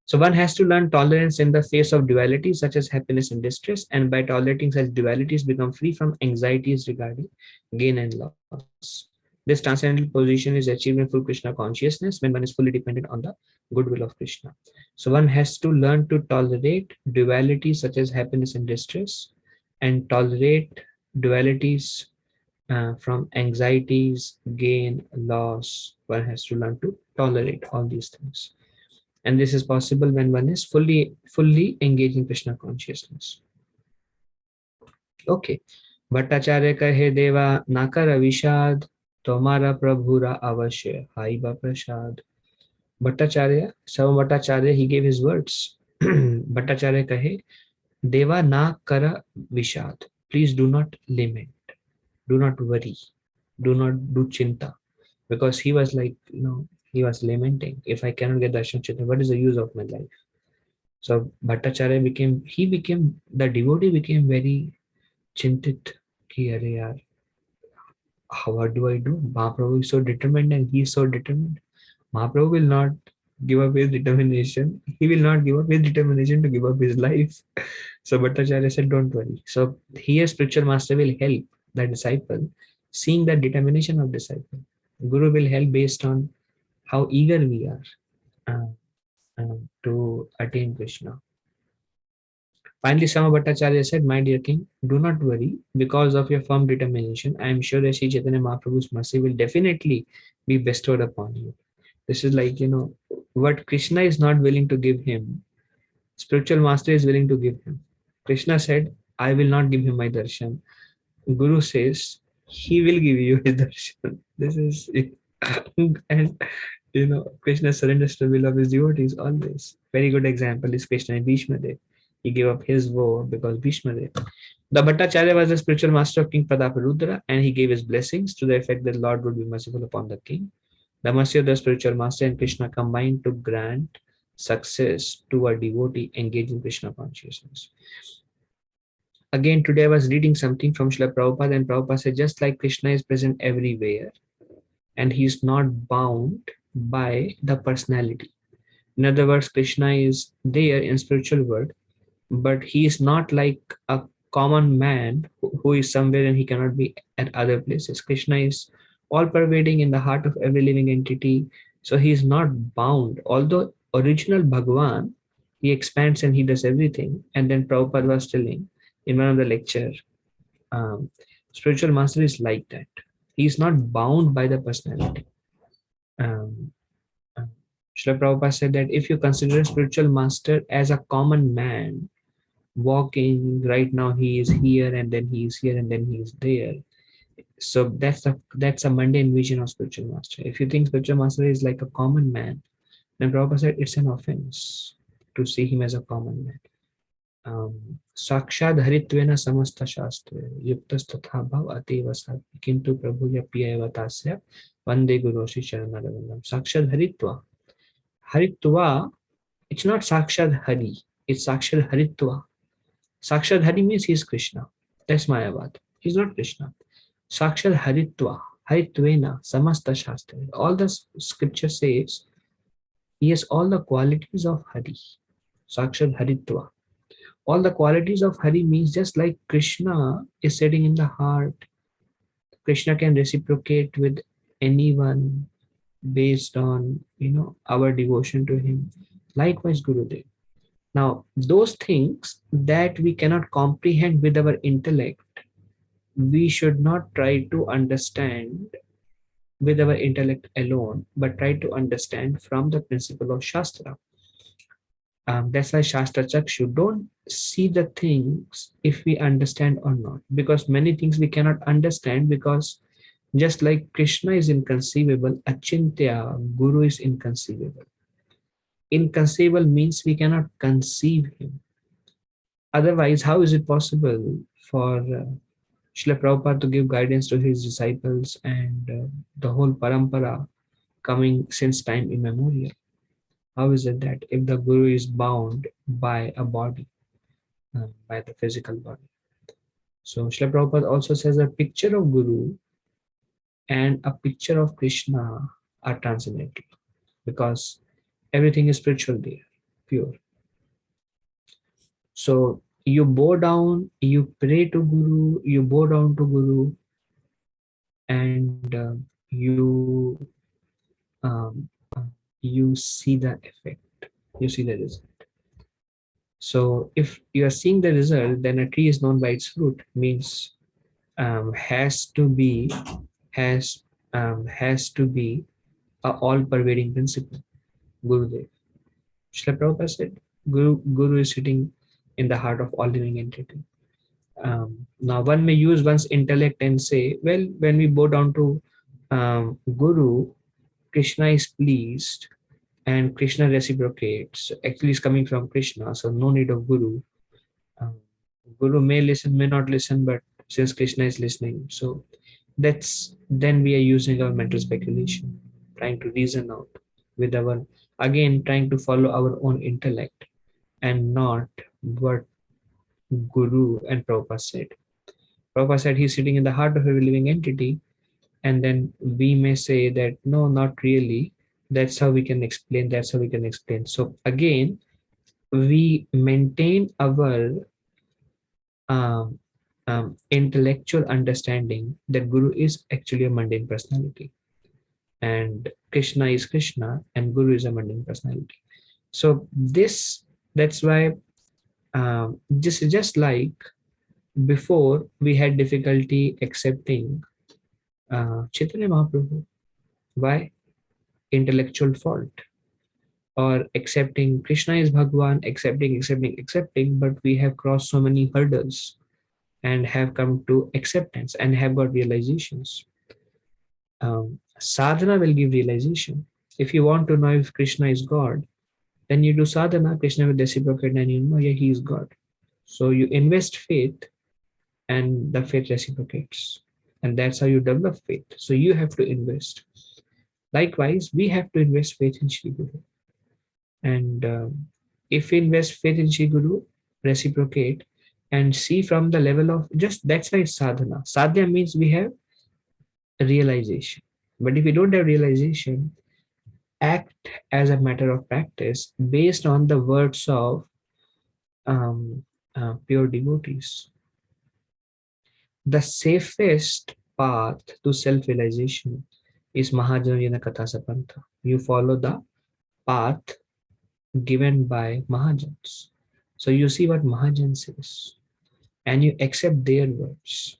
So one has to learn tolerance in the face of duality such as happiness and distress, and by tolerating such dualities, become free from anxieties regarding gain and loss. This transcendental position is achieved in full Krishna consciousness when one is fully dependent on the goodwill of Krishna. So one has to learn to tolerate dualities such as happiness and distress, and tolerate dualities from anxieties, gain, loss. One has to learn to tolerate all these things, and this is possible when one is fully engaged in Krishna consciousness. Okay. Bhattacharya कहे देवा ना कर विषाद, तुम्हारा प्रभुरा अवश्य हाइबा प्रसाद. Bhattacharya, Sama Bhattacharya, he gave his words. Bhattacharya kahe, Deva na kara vishad. Please do not lament, do not worry, do not do chinta. Because he was like, he was lamenting. If I cannot get darshan Chaitanya, what is the use of my life? So Bhattacharya the devotee became very chintit. Ki, Arey yaar, what do I do? Mahaprabhu is so determined and he is so determined. Mahaprabhu will not give up his determination. He will not give up his determination to give up his life. So Bhattacharya said, don't worry. So here spiritual master will help the disciple, seeing the determination of disciple. Guru will help based on how eager we are to attain Krishna. Finally, Sama Bhattacharya said, my dear king, do not worry. Because of your firm determination, I am sure that Sri Chaitanya Mahaprabhu's mercy will definitely be bestowed upon you. This is like, what Krishna is not willing to give him, spiritual master is willing to give him. Krishna said, I will not give him my darshan. Guru says, he will give you his darshan. This is it. And Krishna surrenders to the will of his devotees always. Very good example is Krishna and Bhishma Dev. He gave up his war because Bhishma Dev. The Bhattacharya was the spiritual master of King Prataparudra, and he gave his blessings to the effect that Lord would be merciful upon the king. The mercy of the spiritual master and Krishna combined to grant success to a devotee engaged in Krishna consciousness. Again, today I was reading something from Srila Prabhupada, and Prabhupada said, just like Krishna is present everywhere and he is not bound by the personality. In other words, Krishna is there in spiritual world, but he is not like a common man who is somewhere and he cannot be at other places. Krishna is all pervading in the heart of every living entity, so he is not bound. Although original Bhagwan, he expands and he does everything. And then Prabhupada was telling in one of the lecture, um, spiritual master is like that. He is not bound by the personality. Um, uh, Srila Prabhupada said that if you consider a spiritual master as a common man, walking right now, he is here and then he is here and then he is there. So that's a mundane vision of spiritual master. If you think spiritual master is like a common man, then Prabhupada said it's an offense to see him as a common man. साक्षाद हरित्वेन समस्त शास्त्र युक्तस्तथा भव अतीव सात्विक किंतु प्रभु यप्येव तास्य वंदे गुरु Shri चरणरविंदम. साक्षाद हरित्वा, हरित्वा, it's not साक्षाद hari, it's साक्षाद हरित्वा. Sakshat Hari means he is Krishna. That's Mayavad. He's not Krishna. Sakshat Haritva, Haritvena, Samasta Shastra. All the scripture says he has all the qualities of Hari. Sakshat Haritva. All the qualities of Hari means just like Krishna is sitting in the heart, Krishna can reciprocate with anyone based on our devotion to him. Likewise, Gurudev. Now, those things that we cannot comprehend with our intellect, we should not try to understand with our intellect alone, but try to understand from the principle of Shastra. That's why Shastra Chakshu don't see the things if we understand or not, because many things we cannot understand, because just like Krishna is inconceivable, Achintya, Guru is inconceivable. Inconceivable means we cannot conceive him. Otherwise, how is it possible for Srila Prabhupada to give guidance to his disciples and the whole parampara coming since time immemorial? How is it that if the Guru is bound by a body, by the physical body? So Srila Prabhupada also says a picture of Guru and a picture of Krishna are transcendental, because everything is spiritual there, pure. So you bow down, you pray to Guru, you bow down to Guru, and you um, you see the effect, you see the result. So if you are seeing the result, then a tree is known by its fruit, means has to be a all-pervading principle. Gurudev. Srila Prabhupada said, Guru is sitting in the heart of all living entity. Now, one may use one's intellect and say, well, when we bow down to Guru, Krishna is pleased and Krishna reciprocates. Actually, it's coming from Krishna, so no need of Guru. Um, Guru may listen, may not listen, but since Krishna is listening, so that's then we are using our mental speculation, trying to reason out with our, again, trying to follow our own intellect and not what Guru and Prabhupada said. Prabhupada said he's sitting in the heart of every living entity, and then we may say that no, not really. That's how we can explain. That's how we can explain. So again, we maintain our um, intellectual understanding that Guru is actually a mundane personality, and Krishna is Krishna, and Guru is a mundane personality. So that's why this is just like before we had difficulty accepting Chaitanya Mahaprabhu. Why? Intellectual fault. Or accepting Krishna is Bhagwan, accepting, but we have crossed so many hurdles and have come to acceptance and have got realizations. Sadhana will give realization. If you want to know if Krishna is God, then you do sadhana, Krishna will reciprocate, and you know, yeah, he is God. So you invest faith and the faith reciprocates. And that's how you develop faith. So you have to invest. Likewise, we have to invest faith in Shri Guru. And if we invest faith in Sri Guru, reciprocate, and see from the level of just that's why it's sadhana. Sadhya means we have realization. But if we don't have realization, act as a matter of practice based on the words of um, pure devotees. The safest path to self realization is Mahajanayana Katha Sapantha. You follow the path given by Mahajans. So you see what Mahajan says and you accept their words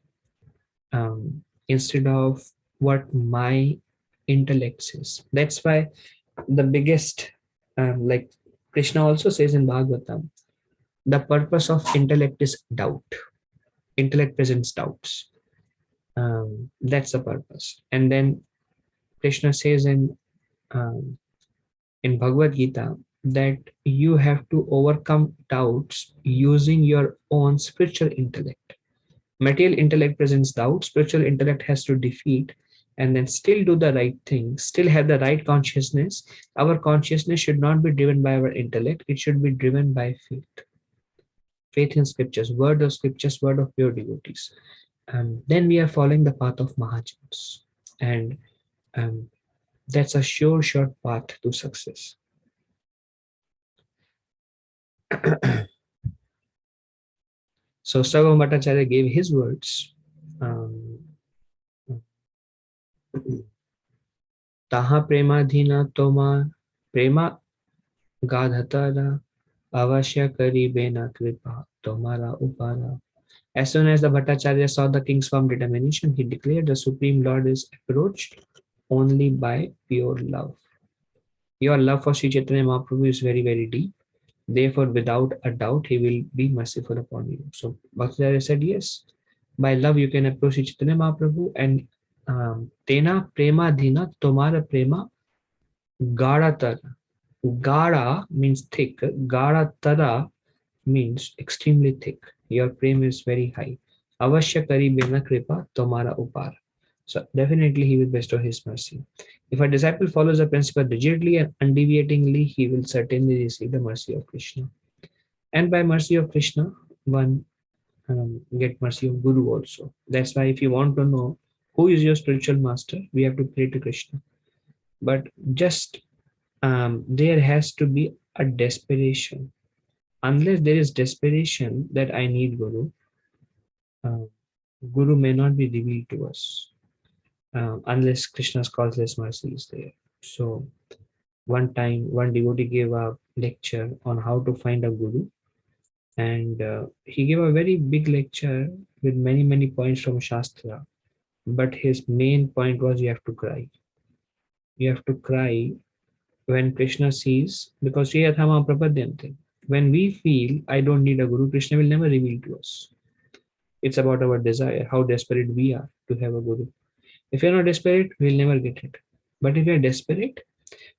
instead of what my intellect says. That's why the biggest, like Krishna also says in Bhagavatam, the purpose of intellect is doubt. Intellect presents doubts. That's the purpose. And then Krishna says um, in Bhagavad Gita that you have to overcome doubts using your own spiritual intellect. Material intellect presents doubt, spiritual intellect has to defeat and then still do the right thing, still have the right consciousness. Our consciousness should not be driven by our intellect, it should be driven by faith. Faith in scriptures, word of pure devotees. Then we are following the path of Mahajans. And um, that's a sure, short path to success. So Sarva Bhattacharya gave his words. Um, Taha premadhina toma prema gadhatara avashya karibena kripa tomara upara. As soon as the Bhattacharya saw the king's firm determination, he declared the Supreme Lord is approached only by pure love. Your love for Sri Chaitanya Mahaprabhu is very, very deep. Therefore, without a doubt, he will be merciful upon you. So Bhattacharya said, yes, by love you can approach Sri Chaitanya Mahaprabhu and Tena prema dina tomara prema gada tara. Gada means thick. Gada tara means extremely thick. Your prema is very high. Avashya kari bena kripa tomara upar. So definitely he will bestow his mercy. If a disciple follows the principle rigidly and undeviatingly, he will certainly receive the mercy of Krishna. And by mercy of Krishna, one get mercy of Guru also. That's why if you want to know who is your spiritual master, we have to pray to Krishna. But just there has to be a desperation. Unless there is desperation that I need Guru, uh, Guru may not be revealed to us unless Krishna's causeless mercy is there. So one time, one devotee gave a lecture on how to find a Guru, and he gave a very big lecture with many points from Shastra. But his main point was you have to cry. You have to cry when Krishna sees, because Sri Yathama Prapadyante. When we feel I don't need a guru, Krishna will never reveal to us. It's about our desire, how desperate we are to have a guru. If you're not desperate, we'll never get it. But if you're desperate,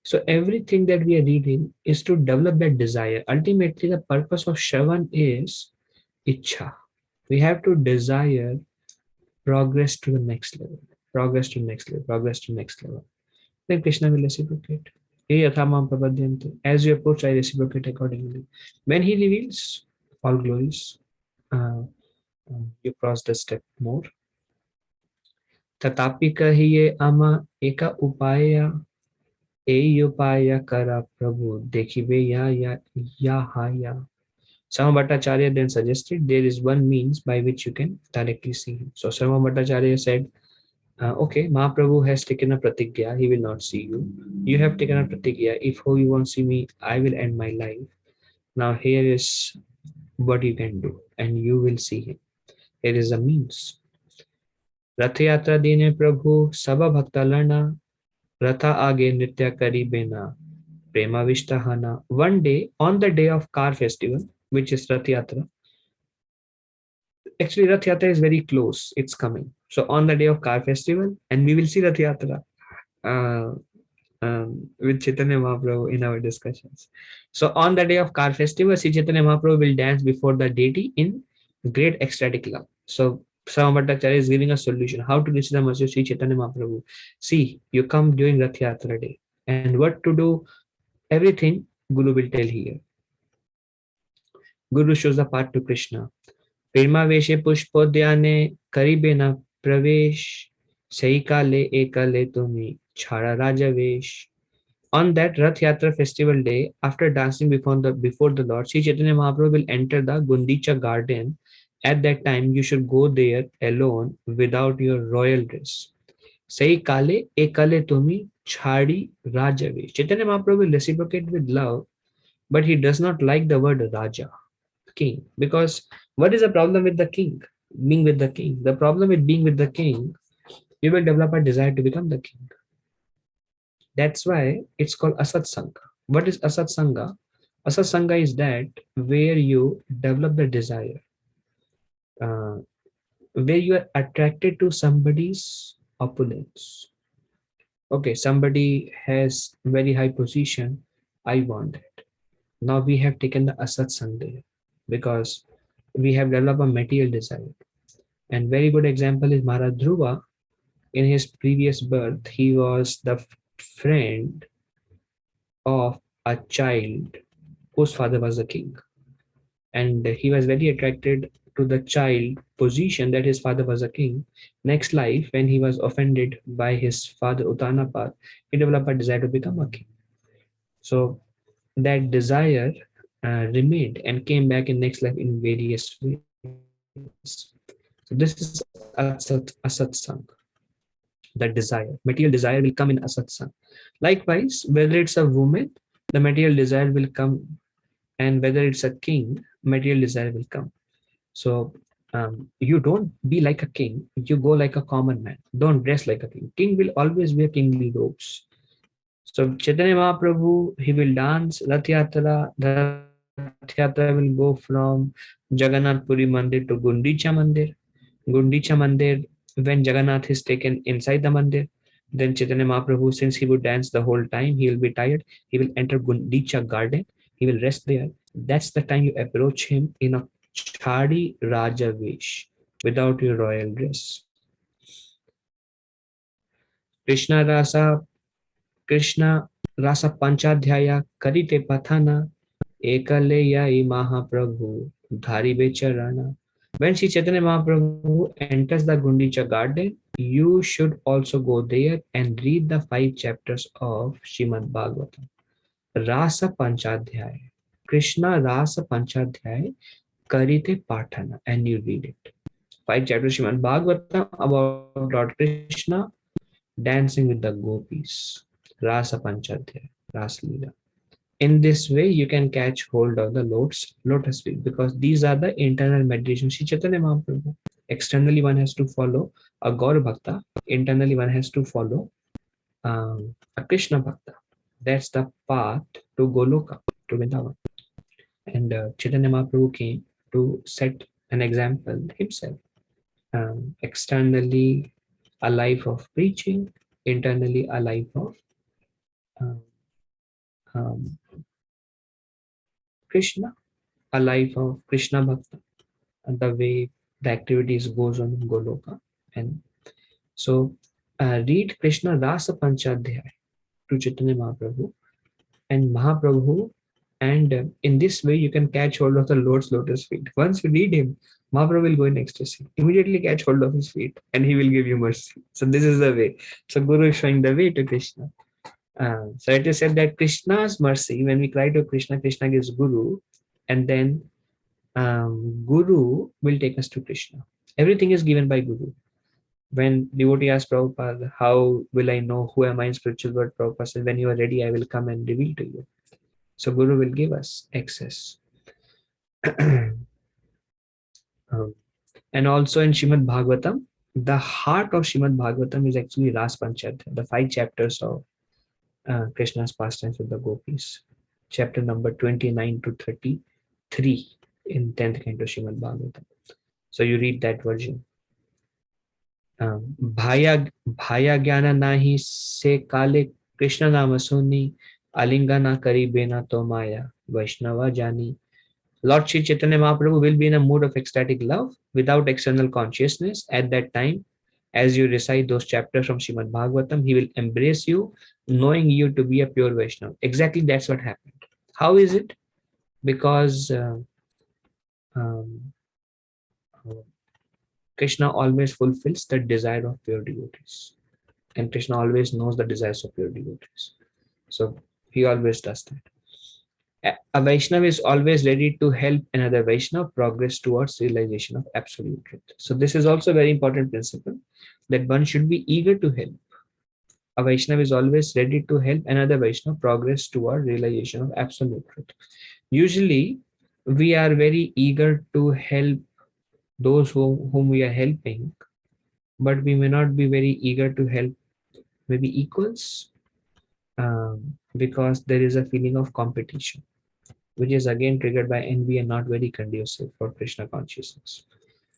so everything that we are reading is to develop that desire. Ultimately, the purpose of Shravan is Ichha. We have to desire progress to the next level, progress to the next level, progress to the next level. Then Krishna will reciprocate. As you approach, I reciprocate accordingly. When he reveals all glories, uh, you cross the step more. तथापि कहिए अमा एक उपाय ए उपाय करा प्रभु देखिबे या. Sama Bhattacharya then suggested there is one means by which you can directly see him. So Sama Bhattacharya said, okay, Mahaprabhu has taken a pratigya, he will not see you. You have taken a pratigya, if you won't see me, I will end my life. Now here is what you can do, and you will see him. Here is a means. Rath Yatra Dine Prabhu Sabha Bhakta Lana Ratha Age Nritya Kari Bena Prema Vishtahana. One day, on the day of Car festival, which is Rath Yatra, actually Rath Yatra is very close, it's coming. So on the day of Car festival, and we will see Rath Yatra. Uh, with Chaitanya Mahaprabhu in our discussions. So on the day of Car festival, Sri Chaitanya Mahaprabhu will dance before the deity in great ecstatic love. So Sama Bhattacharya is giving a solution how to reach the mercy of Sri Chaitanya Mahaprabhu. See, you come during Rath Yatra day, and what to do? Everything Guru will tell here. Guru shows the path to Krishna. Pirmaveshe pushpodyane karibena pravesh saikale ekale tumi chhara rajavesh. On that Rath Yatra festival day, after dancing before the Lord, Sri Chaitanya Mahaprabhu will enter the Gundicha garden. At that time, you should go there alone without your royal dress. Sai kale ekale tumi chhadi rajavesh. Chaitanya Mahaprabhu will reciprocate with love, but he does not like the word Raja, king. Because what is the problem with the king? Being with the king. The problem with being with the king, you will develop a desire to become the king. That's why it's called Asat Sangha. What is Asat Sangha? Asat Sangha is that where you develop the desire, uh, where you are attracted to somebody's opulence. Okay, somebody has very high position. I want it. Now we have taken the Asat Sangha because we have developed a material desire. And very good example is Maharaj Dhruva. In his previous birth, he was the friend of a child whose father was a king. And he was very attracted to the child position that his father was a king. Next life, when he was offended by his father Utanapat, he developed a desire to become a king. So that desire remained and came back in next life in various ways. So this is asat sang, that desire. Material desire will come in asat sang. Likewise, whether it's a woman, the material desire will come, and whether it's a king, material desire will come. So you don't be like a king, you go like a common man. Don't dress like a king. King will always wear kingly robes. So Chaitanya Mahaprabhu, he will dance Rath Yatra. Rath Yatra will go from Jagannath Puri Mandir to Gundicha Mandir. Gundicha Mandir, when Jagannath is taken inside the Mandir, then Chaitanya Mahaprabhu, since he would dance the whole time, he will be tired. He will enter Gundicha garden. He will rest there. That's the time you approach him in a Chadi Rajavesh without your royal dress. Krishna Rasa, Krishna Rasa Panchadhyaya Karite Pathana Ekaleya Mahaprabhu Dharibe Charana. When Sri Chaitanya Mahaprabhu enters the Gundicha garden, you should also go there and read the 5 chapters of Shrimad Bhagavatam. Rasa Panchadhyaya. Krishna Rasa Panchadhyaya Karite Pathana, and you read it. 5 chapters Shrimad Bhagavatam about Lord Krishna dancing with the gopis. Rasa Panchadhyaya, Rasa Leela. In this way, you can catch hold of the lotus feet because these are the internal meditations. Sri Chaitanya Mahaprabhu. Externally, one has to follow a Gaur Bhakta. Internally, one has to follow a Krishna Bhakta. That's the path to Goloka, to Vrindavan. And Chaitanya Mahaprabhu came to set an example himself. Externally, a life of preaching. Internally, a life of um, um, Krishna, a life of Krishna Bhakta, and the way the activities goes on in Goloka. And so read Krishna Rasa Panchadhyaya to Chaitanya Mahaprabhu and Mahaprabhu, and in this way you can catch hold of the Lord's lotus feet. Once you read him, Mahaprabhu will go in ecstasy. Immediately catch hold of his feet and he will give you mercy. So this is the way. So Guru is showing the way to Krishna. So it is said that Krishna's mercy, when we cry to Krishna, Krishna gives Guru, and then Guru will take us to Krishna. Everything is given by Guru. When devotee asks Prabhupada, how will I know who am I in spiritual world? Prabhupada says, when you are ready, I will come and reveal to you. So Guru will give us access. And also in Shrimad Bhagavatam, the heart of Shrimad Bhagavatam is actually Ras Panchadhyaya, the 5 chapters of Krishna's pastimes with the gopis. Chapter number 29 to 33 in 10th canto Shrimad Bhagavatam. So you read that version. भाया भाया ज्ञान नाही से काले कृष्ण नाम सुनी आलिंगना करी बेना तो maya vaishnava jani. Lord Sri Chaitanya Mahaprabhu will be in a mood of ecstatic love without external consciousness. At that time, as you recite those chapters from Srimad Bhagavatam, he will embrace you, knowing you to be a pure Vaishnava. Exactly that's what happened. How is it? Because um, uh, Krishna always fulfills the desire of pure devotees, and Krishna always knows the desires of pure devotees. So he always does that. A Vaishnava is always ready to help another Vaishnava progress towards realization of absolute truth. So this is also a very important principle, that one should be eager to help. A Vaishnava is always ready to help another Vaishnava progress toward realization of absolute truth. Usually, we are very eager to help those whom we are helping, but we may not be very eager to help maybe equals, because there is a feeling of competition, which is again triggered by envy and not very conducive for Krishna consciousness.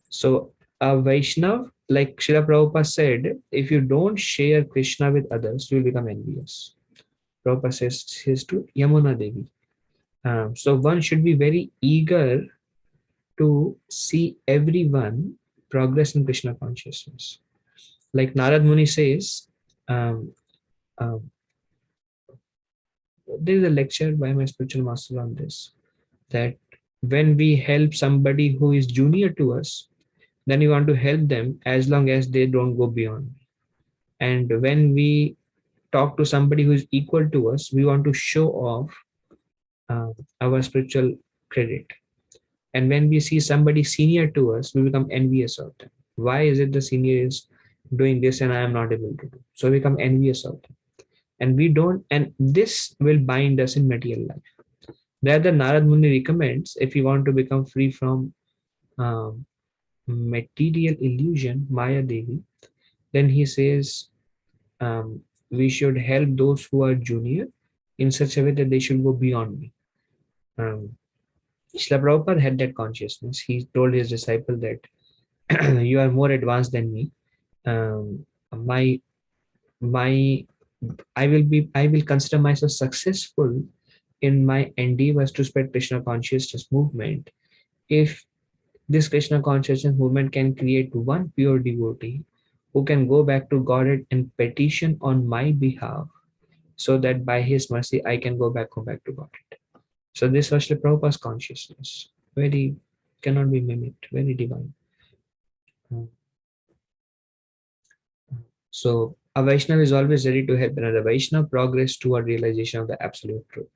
So, a Vaishnav, like Srila Prabhupada said, if you don't share Krishna with others, you will become envious. Prabhupada says to Yamuna Devi. So, one should be very eager to see everyone progress in Krishna consciousness. Like Narad Muni says, um, um, there is a lecture by my spiritual master on this, that when we help somebody who is junior to us, then we want to help them as long as they don't go beyond. And when we talk to somebody who is equal to us, we want to show off uh, our spiritual credit. And when we see somebody senior to us, we become envious of them. Why is it the senior is doing this and I am not able to do? So we become envious of them. And we don't, and this will bind us in material life. Rather, Narad Muni recommends, if you want to become free from um, material illusion, Maya Devi, then he says we should help those who are junior in such a way that they should go beyond me. Um, Srila Prabhupada had that consciousness. He told his disciple that you are more advanced than me. My my I will consider myself successful in my endeavors to spread Krishna consciousness movement if this Krishna consciousness movement can create one pure devotee who can go back to Godhead and petition on my behalf, so that by his mercy I can go back to Godhead. So this was the Prabhupada's consciousness. Very cannot be mimicked, very divine. So a Vaishnava is always ready to help another Vaishnava progress toward realization of the absolute truth.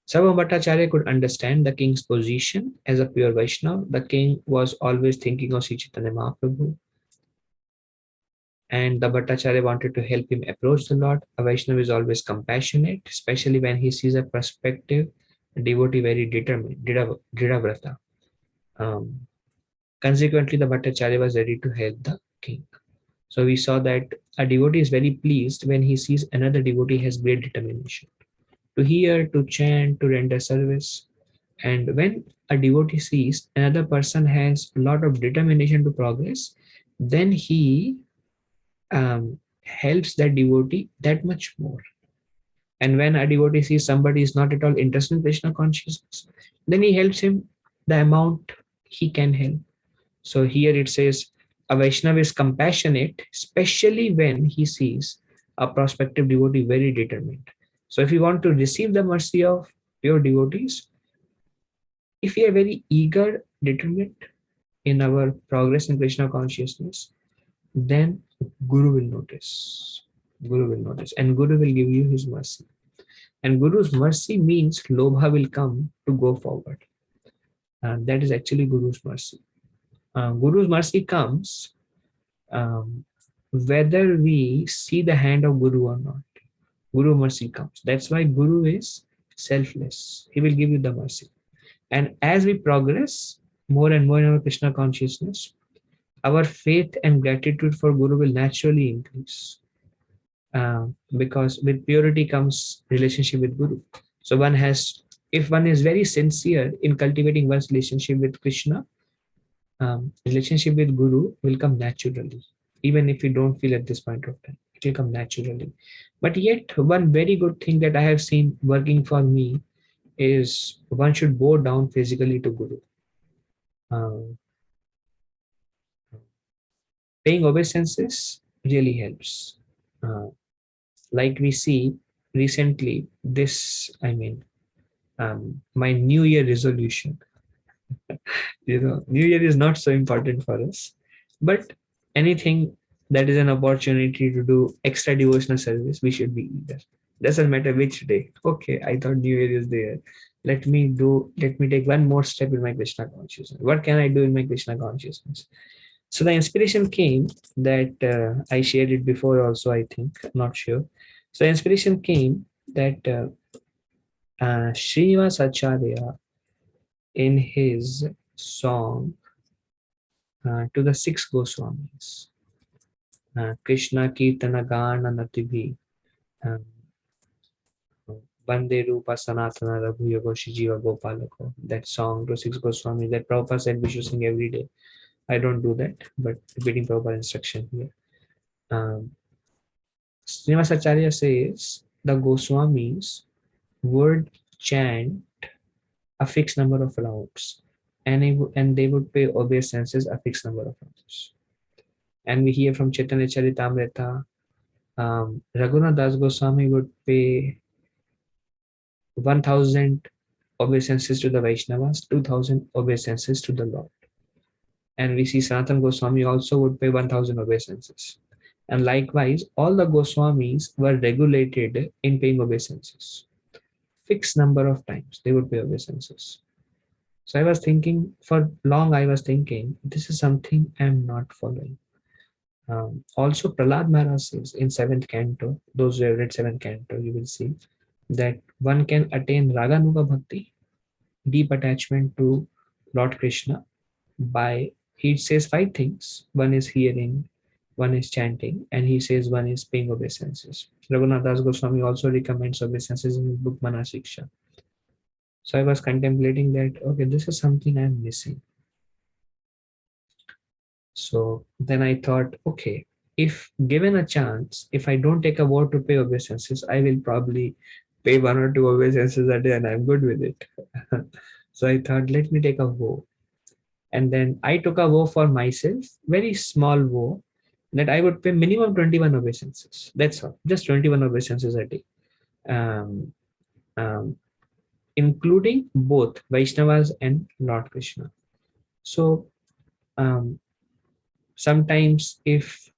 Sarva Bhattacharya could understand the king's position as a pure Vaishnava. The king was always thinking of Sri Chaitanya Mahaprabhu, and the Bhattacharya wanted to help him approach the Lord. A Vaishnava is always compassionate, especially when he sees a prospective devotee very determined, Dridhavrata. Um, Consequently, the Bhattacharya was ready to help the king. So we saw that a devotee is very pleased when he sees another devotee has great determination to hear, to chant, to render service. And when a devotee sees another person has a lot of determination to progress, then he helps that devotee that much more. And when a devotee sees somebody is not at all interested in Krishna consciousness, then he helps him the amount he can help. So here it says, a Vaishnava is compassionate, especially when he sees a prospective devotee very determined. So if you want to receive the mercy of pure devotees, if we are very eager, determined in our progress in Krishna consciousness, then Guru will notice. Guru will notice, and Guru will give you his mercy. And Guru's mercy means Lobha will come to go forward. And that is actually Guru's mercy. Guru's mercy comes um, whether we see the hand of Guru or not. Guru mercy comes. That's why Guru is selfless. He will give you the mercy. And as we progress more and more in our Krishna consciousness, our faith and gratitude for Guru will naturally increase. Because with purity comes relationship with Guru. So one has, if one is very sincere in cultivating one's relationship with Krishna, relationship with Guru will come naturally, even if you don't feel at this point of time. It will come naturally. But yet, one very good thing that I have seen working for me is one should bow down physically to Guru. Um, Paying obeisances really helps. Uh, like we see recently, this, I mean, My New Year resolution. New Year is not so important for us, but anything that is an opportunity to do extra devotional service, we should be eager. Doesn't matter which day. Okay, I thought New Year is there. Let me take one more step in my Krishna consciousness. What can I do in my Krishna consciousness? So the inspiration came that I shared it before also, I think, not sure. So the inspiration came that Srinivas Acharya in his song to the six Goswamis, Krishna Kirtana Gana Natibhi, um, Bande Rupa Sanatana Raghu Yogo Shijiva Gopalako. That song to six Goswamis that Prabhupada said we should sing every day. I don't do that, but repeating Prabhupada instruction here. Um, Srinivasacharya says the Goswamis would chant a fixed number of rounds and they would pay obeisances a fixed number of rounds. And we hear from Chaitanya Charitamrita, Raghunath Das Goswami would pay 1000 obeisances to the Vaishnavas, 2000 obeisances to the Lord. And we see Sanatan Goswami also would pay 1000 obeisances. And likewise, all the Goswamis were regulated in paying obeisances. Fixed number of times they would pay obeisances. So I was thinking, for long, I was thinking, this is something I'm not following. Also, Prahlad Maharaj says in seventh canto, those who have read seventh canto, you will see that one can attain Raganuga Bhakti, deep attachment to Lord Krishna, by, he says five things. One is hearing, one is chanting, and he says one is paying obeisances. Raghunath Das Goswami also recommends obeisances in his book Manasiksha. So I was contemplating that, okay, this is something I'm missing. So then I thought, okay, if given a chance, if I don't take a vow to pay obeisances, I will probably pay one or two obeisances a day and I'm good with it. So I thought, let me take a vow. And then I took a vow for myself, very small vow, that I would pay minimum 21 obeisances. That's all, just 21 obeisances a day, um, um, including both Vaishnavas and Lord Krishna. So um, sometimes if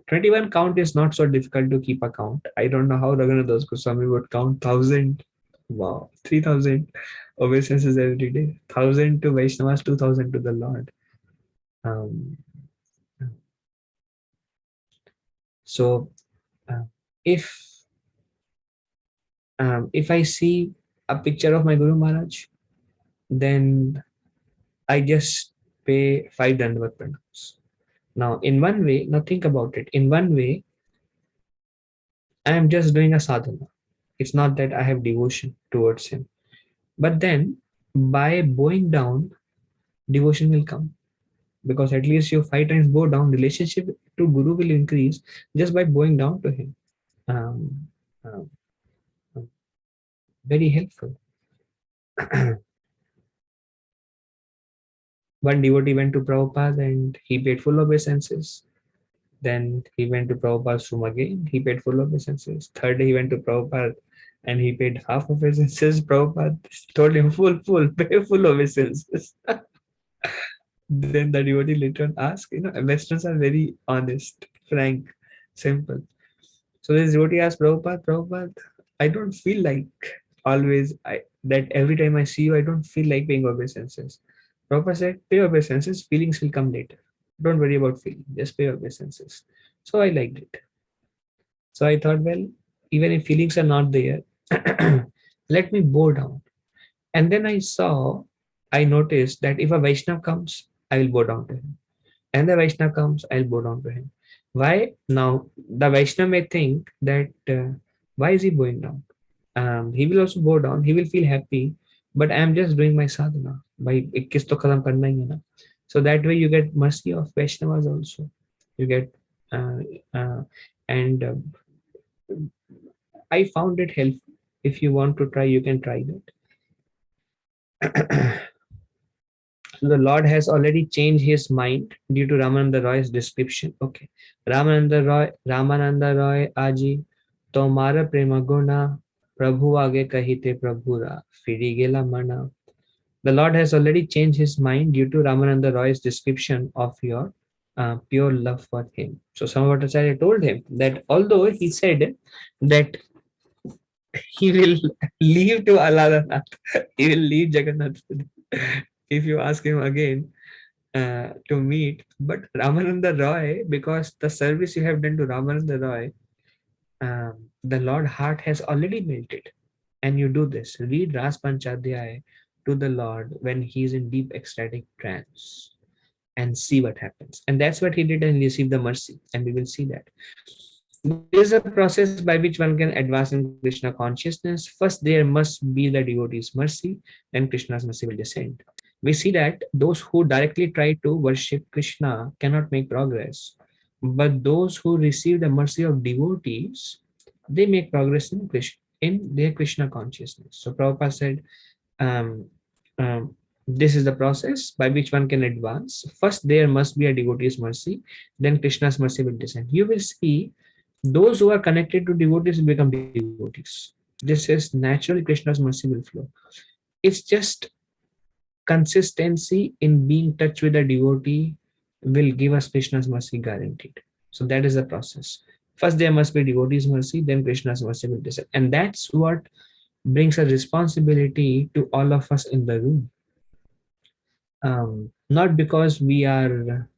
21 count is not so difficult to keep a count. I don't know how Raghunath Das Goswami would count 1000. Wow, 3000 obeisances every day, 1000 to Vaishnavas, 2000 to the Lord. Um, so uh, if if I see a picture of my Guru Maharaj, then I just pay 5 Dandavat pranams. Now, in one way, now think about it. In one way, I am just doing a sadhana. It's not that I have devotion towards him. But then, by bowing down, devotion will come, because at least you 5 times bow down, relationship to Guru will increase just by bowing down to him. Um, um, Very helpful. One devotee went to Prabhupada and he paid full obeisances. Then he went to Prabhupada's room again. He paid full obeisances. Third day he went to Prabhupada and he paid half obeisances. Prabhupada told him pay full obeisances. Then the devotee later on asked, Westerners are very honest, frank, simple. So this devotee asked Prabhupada, I don't feel like that every time I see you, I don't feel like paying obeisances. Prabhupada said, pay obeisances, feelings will come later. Don't worry about feeling, just pay obeisances. So I liked it. So I thought, well, even if feelings are not there, let me bow down. And then I noticed that if a Vaishnav comes, I will bow down to him. And the Vaishnav comes, I'll bow down to him. Why? Now, the Vaishnav may think that, why is he bowing down? He will also bow down, he will feel happy, but I am just doing my sadhana. By 21 to khatam karna hi hai na. So that way you get mercy of Vaishnavas also. You get, uh, uh, and I found it helpful. If you want to try, you can try that. The Lord has already changed his mind due to Ramananda Roy's description. Okay. Ramananda Roy, Aji, Tomara Prema Guna. Prabhu age kahite Prabhura, firi gela mana. The Lord has already changed his mind due to Ramananda Roy's description of your pure love for him. So Samavatacharya told him that although he said that he will leave to Aladanath, he will leave Jagannath if you ask him again to meet. But Ramananda Roy, because the service you have done to Ramananda Roy, the Lord heart has already melted. And you do this. Read Ras Panchadhyay to the Lord when he is in deep ecstatic trance and see what happens. And that's what he did and received the mercy. And we will see that. There is a process by which one can advance in Krishna consciousness. First, there must be the devotee's mercy, then Krishna's mercy will descend. We see that those who directly try to worship Krishna cannot make progress. But those who receive the mercy of devotees, they make progress in Krishna, in their Krishna consciousness. So Prabhupada said, um, this is the process by which one can advance. First, there must be a devotee's mercy, then Krishna's mercy will descend. You will see those who are connected to devotees will become devotees. This is naturally Krishna's mercy will flow. It's just consistency in being touch with a devotee will give us Krishna's mercy guaranteed. So that is the process. First, there must be devotee's mercy, then Krishna's mercy will descend. And that's what brings a responsibility to all of us in the room. Not because we are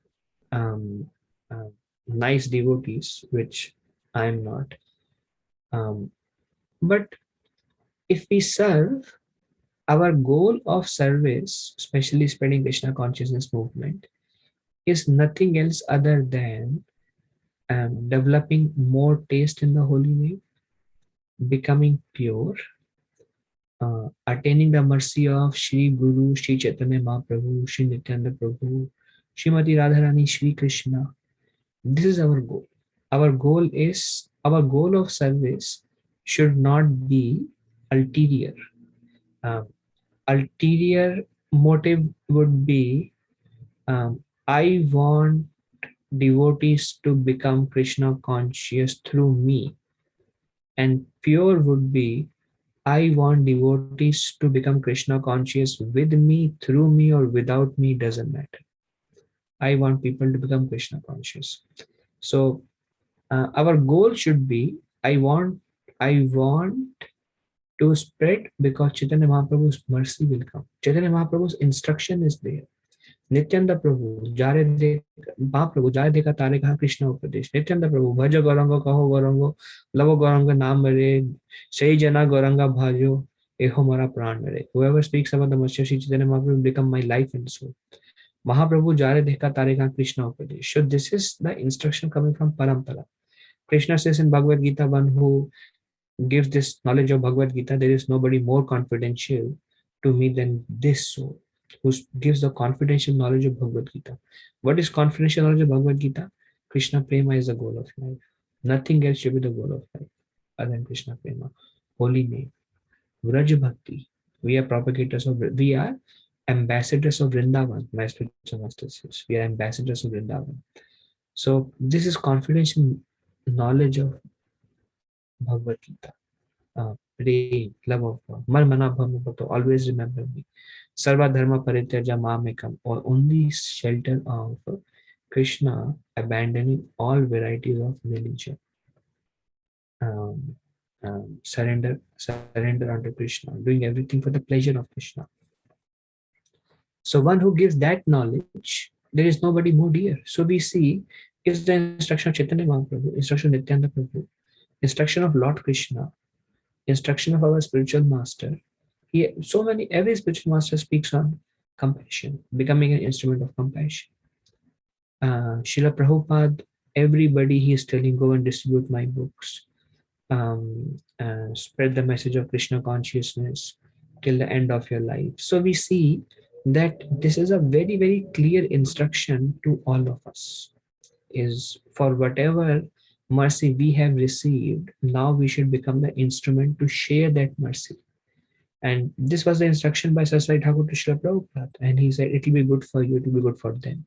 um, uh, nice devotees, which I'm not, um, but if we serve, our goal of service, especially spreading Krishna consciousness movement, is nothing else other than developing more taste in the holy name, becoming pure, attaining the mercy of Shri Guru, Shri Chaitanya Mahaprabhu, Shri Nityananda Prabhu, Srimati Radharani, Shri Krishna. This is our goal. Our goal of service should not be ulterior. Um, Ulterior motive would be I want devotees to become Krishna conscious through me, and pure would be I want devotees to become Krishna conscious with me, through me, or without me, doesn't matter. I want people to become Krishna conscious. So our goal should be I want to spread because Chaitanya Mahaprabhu's mercy will come. Chaitanya Mahaprabhu's instruction is there. Nityanand प्रभु जारे दे महाप्रभु जारे देखा तारे कहा कृष्ण उपदेश नित्यानंद प्रभु भज गौरंग कहो Gaurang love Gaurang नाम रे सही जना गौरंगा भाजो एहो मरा प्राण रे whoever speaks about the mercy of Shri Chaitanya Mahaprabhu become my life and soul. Mahaprabhu jare dekha tare ka Krishna upadesh. So this is the instruction coming from Parampara. Krishna says in Bhagavad Gita, one who gives this knowledge of Bhagavad Gita, there is nobody more confidential to me than this soul who gives the confidential knowledge of Bhagavad Gita. What is confidential knowledge of Bhagavad Gita? Krishna Prema is the goal of life. Nothing else should be the goal of life other than Krishna Prema. Holy name. Vraj Bhakti. We are ambassadors of Vrindavan, my spiritual master says. We are ambassadors of Vrindavan. So this is confidential knowledge of Bhagavad Gita. Pray, love of God. Marmana Bhamabato, always remember me. Sarva Dharma Parityaja Mamekam, or only shelter of Krishna, abandoning all varieties of religion. Um, surrender unto Krishna, doing everything for the pleasure of Krishna. So one who gives that knowledge, there is nobody more dear. So we see is the instruction of Chaitanya Mahaprabhu, instruction of Nityananda Prabhu, instruction of Lord Krishna, instruction of our spiritual master. Every spiritual master speaks on compassion, becoming an instrument of compassion. Srila Prabhupada, everybody he is telling, go and distribute my books, spread the message of Krishna consciousness till the end of your life. So we see that this is a very, very clear instruction to all of us, is for whatever mercy we have received, now we should become the instrument to share that mercy. And this was the instruction by Saraswati Thakur to Srila Prabhupada. And he said, it will be good for you, it will be good for them.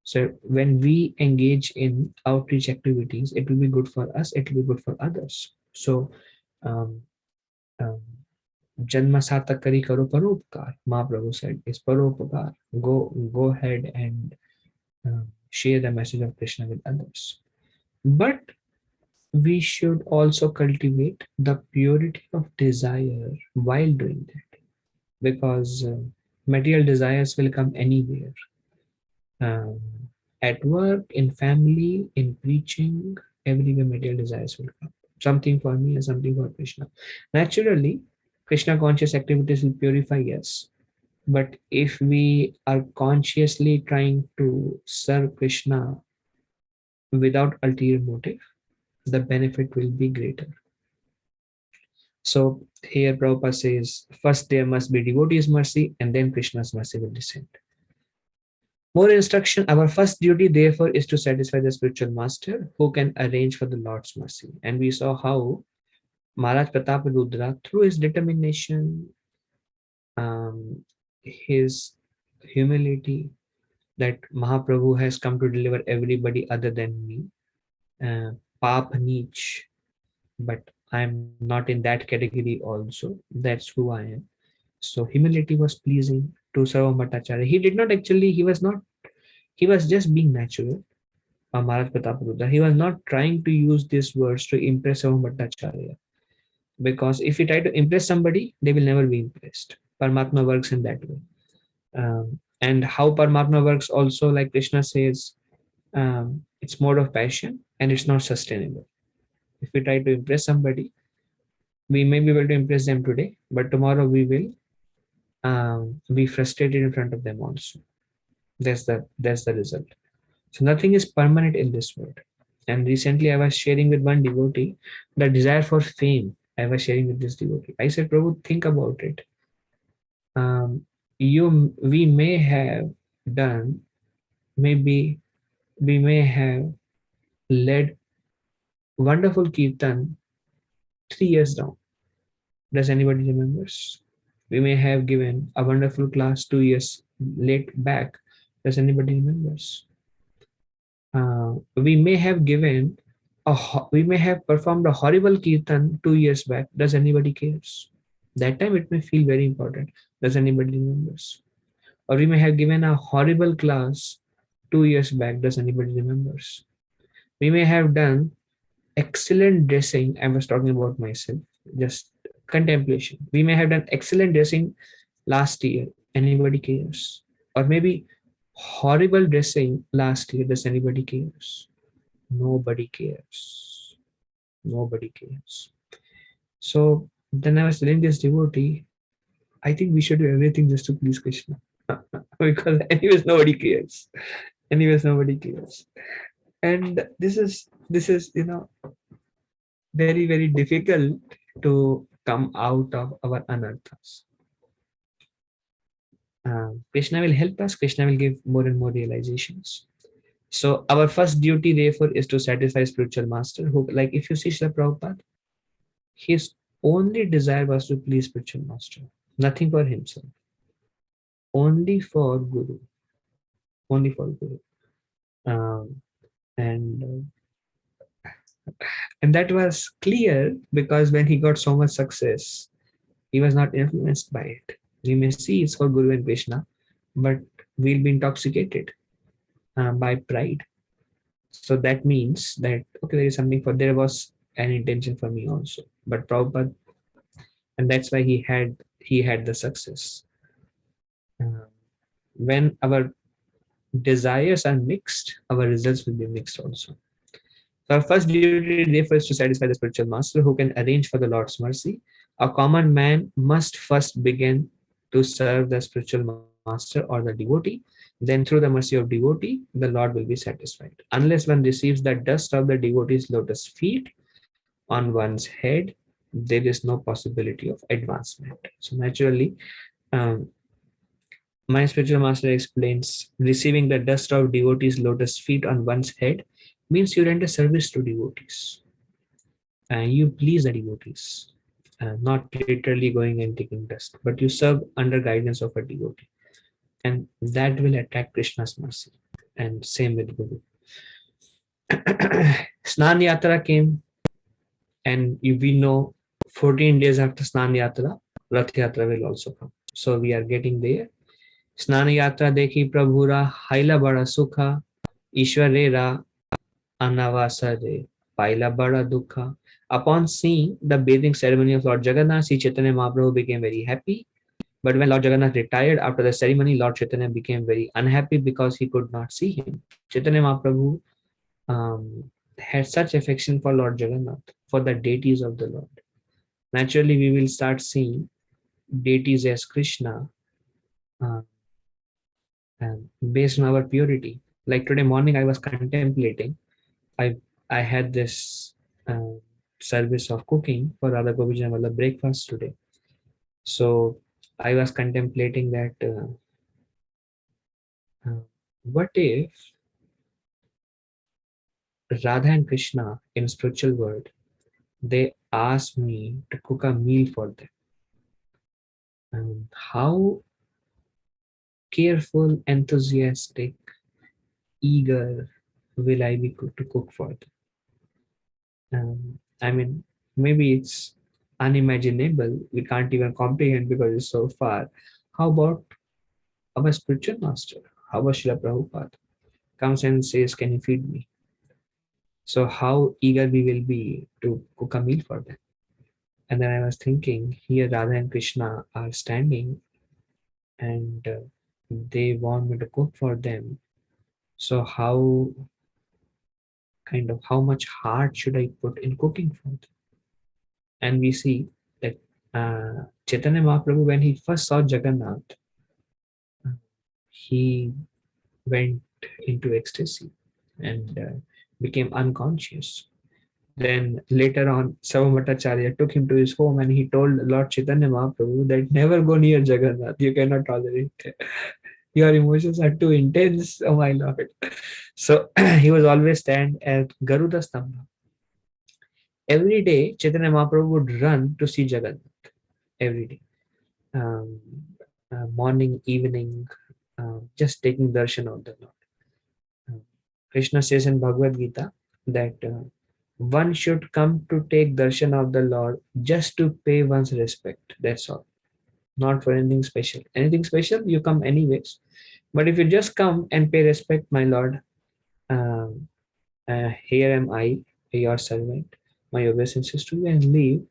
So when we engage in outreach activities, it will be good for us, it will be good for others. So Janma satak kari karo paropkar. Mahaprabhu said is paropkar. Go ahead and share the message of Krishna with others. But we should also cultivate the purity of desire while doing that, because material desires will come anywhere, um, at work, in family, in preaching, everywhere material desires will come. Something for me and something for Krishna. Naturally, Krishna conscious activities will purify us. But if we are consciously trying to serve Krishna without ulterior motive, the benefit will be greater. So here Prabhupada says, first there must be devotee's mercy and then Krishna's mercy will descend. More instruction, our first duty therefore is to satisfy the spiritual master who can arrange for the Lord's mercy. And we saw how Maharaj Pratap Rudra, through his determination, his humility, that Mahaprabhu has come to deliver everybody other than me, Pap Neech, but I'm not in that category also. That's who I am. So humility was pleasing to Sarva Bhattacharya. He did not actually, he was just being natural. Maharaj Pratap Rudra. He was not trying to use these words to impress Sarva Bhattacharya. Because if you try to impress somebody, they will never be impressed. Paramatma works in that way. And how Paramatma works also, like Krishna says, it's mode of passion and it's not sustainable. If we try to impress somebody, we may be able to impress them today, but tomorrow we will be frustrated in front of them also. That's the result. So nothing is permanent in this world. And recently I was sharing with one devotee the desire for fame. I was sharing with this devotee. I said, Prabhu, think about it. We may have done, maybe we may have led wonderful kirtan 3 years down. Does anybody remembers? We may have given a wonderful class 2 years late back. Does anybody remembers? We may have given we may have performed a horrible kirtan 2 years back. Does anybody cares? That time it may feel very important. Does anybody remembers? Or we may have given a horrible class 2 years back. Does anybody remembers? We may have done excellent dressing. I was talking about myself, just contemplation. We may have done excellent dressing last year. Anybody cares? Or maybe horrible dressing last year. Does anybody cares? Nobody cares. Nobody cares. So then I was telling this devotee, I think we should do everything just to please Krishna. Because anyways nobody cares. Anyways nobody cares. And this is very, very difficult to come out of our anarthas. Krishna will help us. Krishna will give more and more realizations. So our first duty, therefore, is to satisfy spiritual master. Who, like, if you see Srila Prabhupada, his only desire was to please spiritual master, nothing for himself, only for Guru, only for Guru. Um, and that was clear because when he got so much success, he was not influenced by it. We may see it's for Guru and Krishna, but we'll be intoxicated by pride. So that means that okay, there is something for there was an intention for me also, but Prabhupada, and that's why he had the success. Uh, when our desires are mixed, our results will be mixed also. So our first duty, therefore, is to satisfy the spiritual master who can arrange for the Lord's mercy. A common man must first begin to serve the spiritual master or the devotee. Then, through the mercy of devotee, the Lord will be satisfied. Unless one receives the dust of the devotee's lotus feet on one's head, there is no possibility of advancement. So, naturally, um, my spiritual master explains receiving the dust of devotees' lotus feet on one's head means you render service to devotees and you please the devotees, not literally going and taking dust, but you serve under guidance of a devotee, and that will attract Krishna's mercy. And same with Guru. Snan Yatra came, and we know 14 days after Snan Yatra, Rath Yatra will also come. So we are getting there. स्नान यात्रा देखी प्रभुरा हाइला बड़ा सुखा ईश्वरेरा anavasare paila bada dukha. Upon seeing the bathing ceremony of Lord Jagannath, Sri Chaitanya Mahaprabhu became very happy. But when Lord Jagannath retired after the ceremony, Lord Chaitanya became very unhappy because he could not see him. Chaitanya Mahaprabhu had such affection for Lord Jagannath, for the deities of the Lord. Naturally, we will start seeing deities as Krishna uh, based on our purity. Like today morning, I was contemplating. I had this uh, service of cooking for Radha Govind Vallabh breakfast today. So I was contemplating that uh, what if Radha and Krishna in spiritual world they ask me to cook a meal for them? How careful, enthusiastic, eager will I be to cook for them? I mean, maybe it's unimaginable. We can't even comprehend because it's so far. How about our spiritual master? How about Srila Prabhupada? Comes and says, can you feed me? So how eager we will be to cook a meal for them. And then I was thinking, here Radha and Krishna are standing and they want me to cook for them. So how much heart should I put in cooking for them? And we see that Chaitanya Mahaprabhu, when he first saw Jagannath, he went into ecstasy and became unconscious. Then later on, Savamata took him to his home and he told Lord Chaitanya Mahaprabhu that never go near Jagannath. You cannot tolerate it. Your emotions are too intense, oh my Lord. So he was always stand at Garuda Stambha. Every day, Chaitanya Mahaprabhu would run to see Jagannath. Every day. Um, Morning, evening, just taking darshan of the Lord. Uh, Krishna says in Bhagavad Gita that one should come to take darshan of the Lord just to pay one's respect. That's all. Not for anything special. Anything special, you come anyways. But if you just come and pay respect, my Lord, um, here am I, your servant, my obeisance to you, and leave.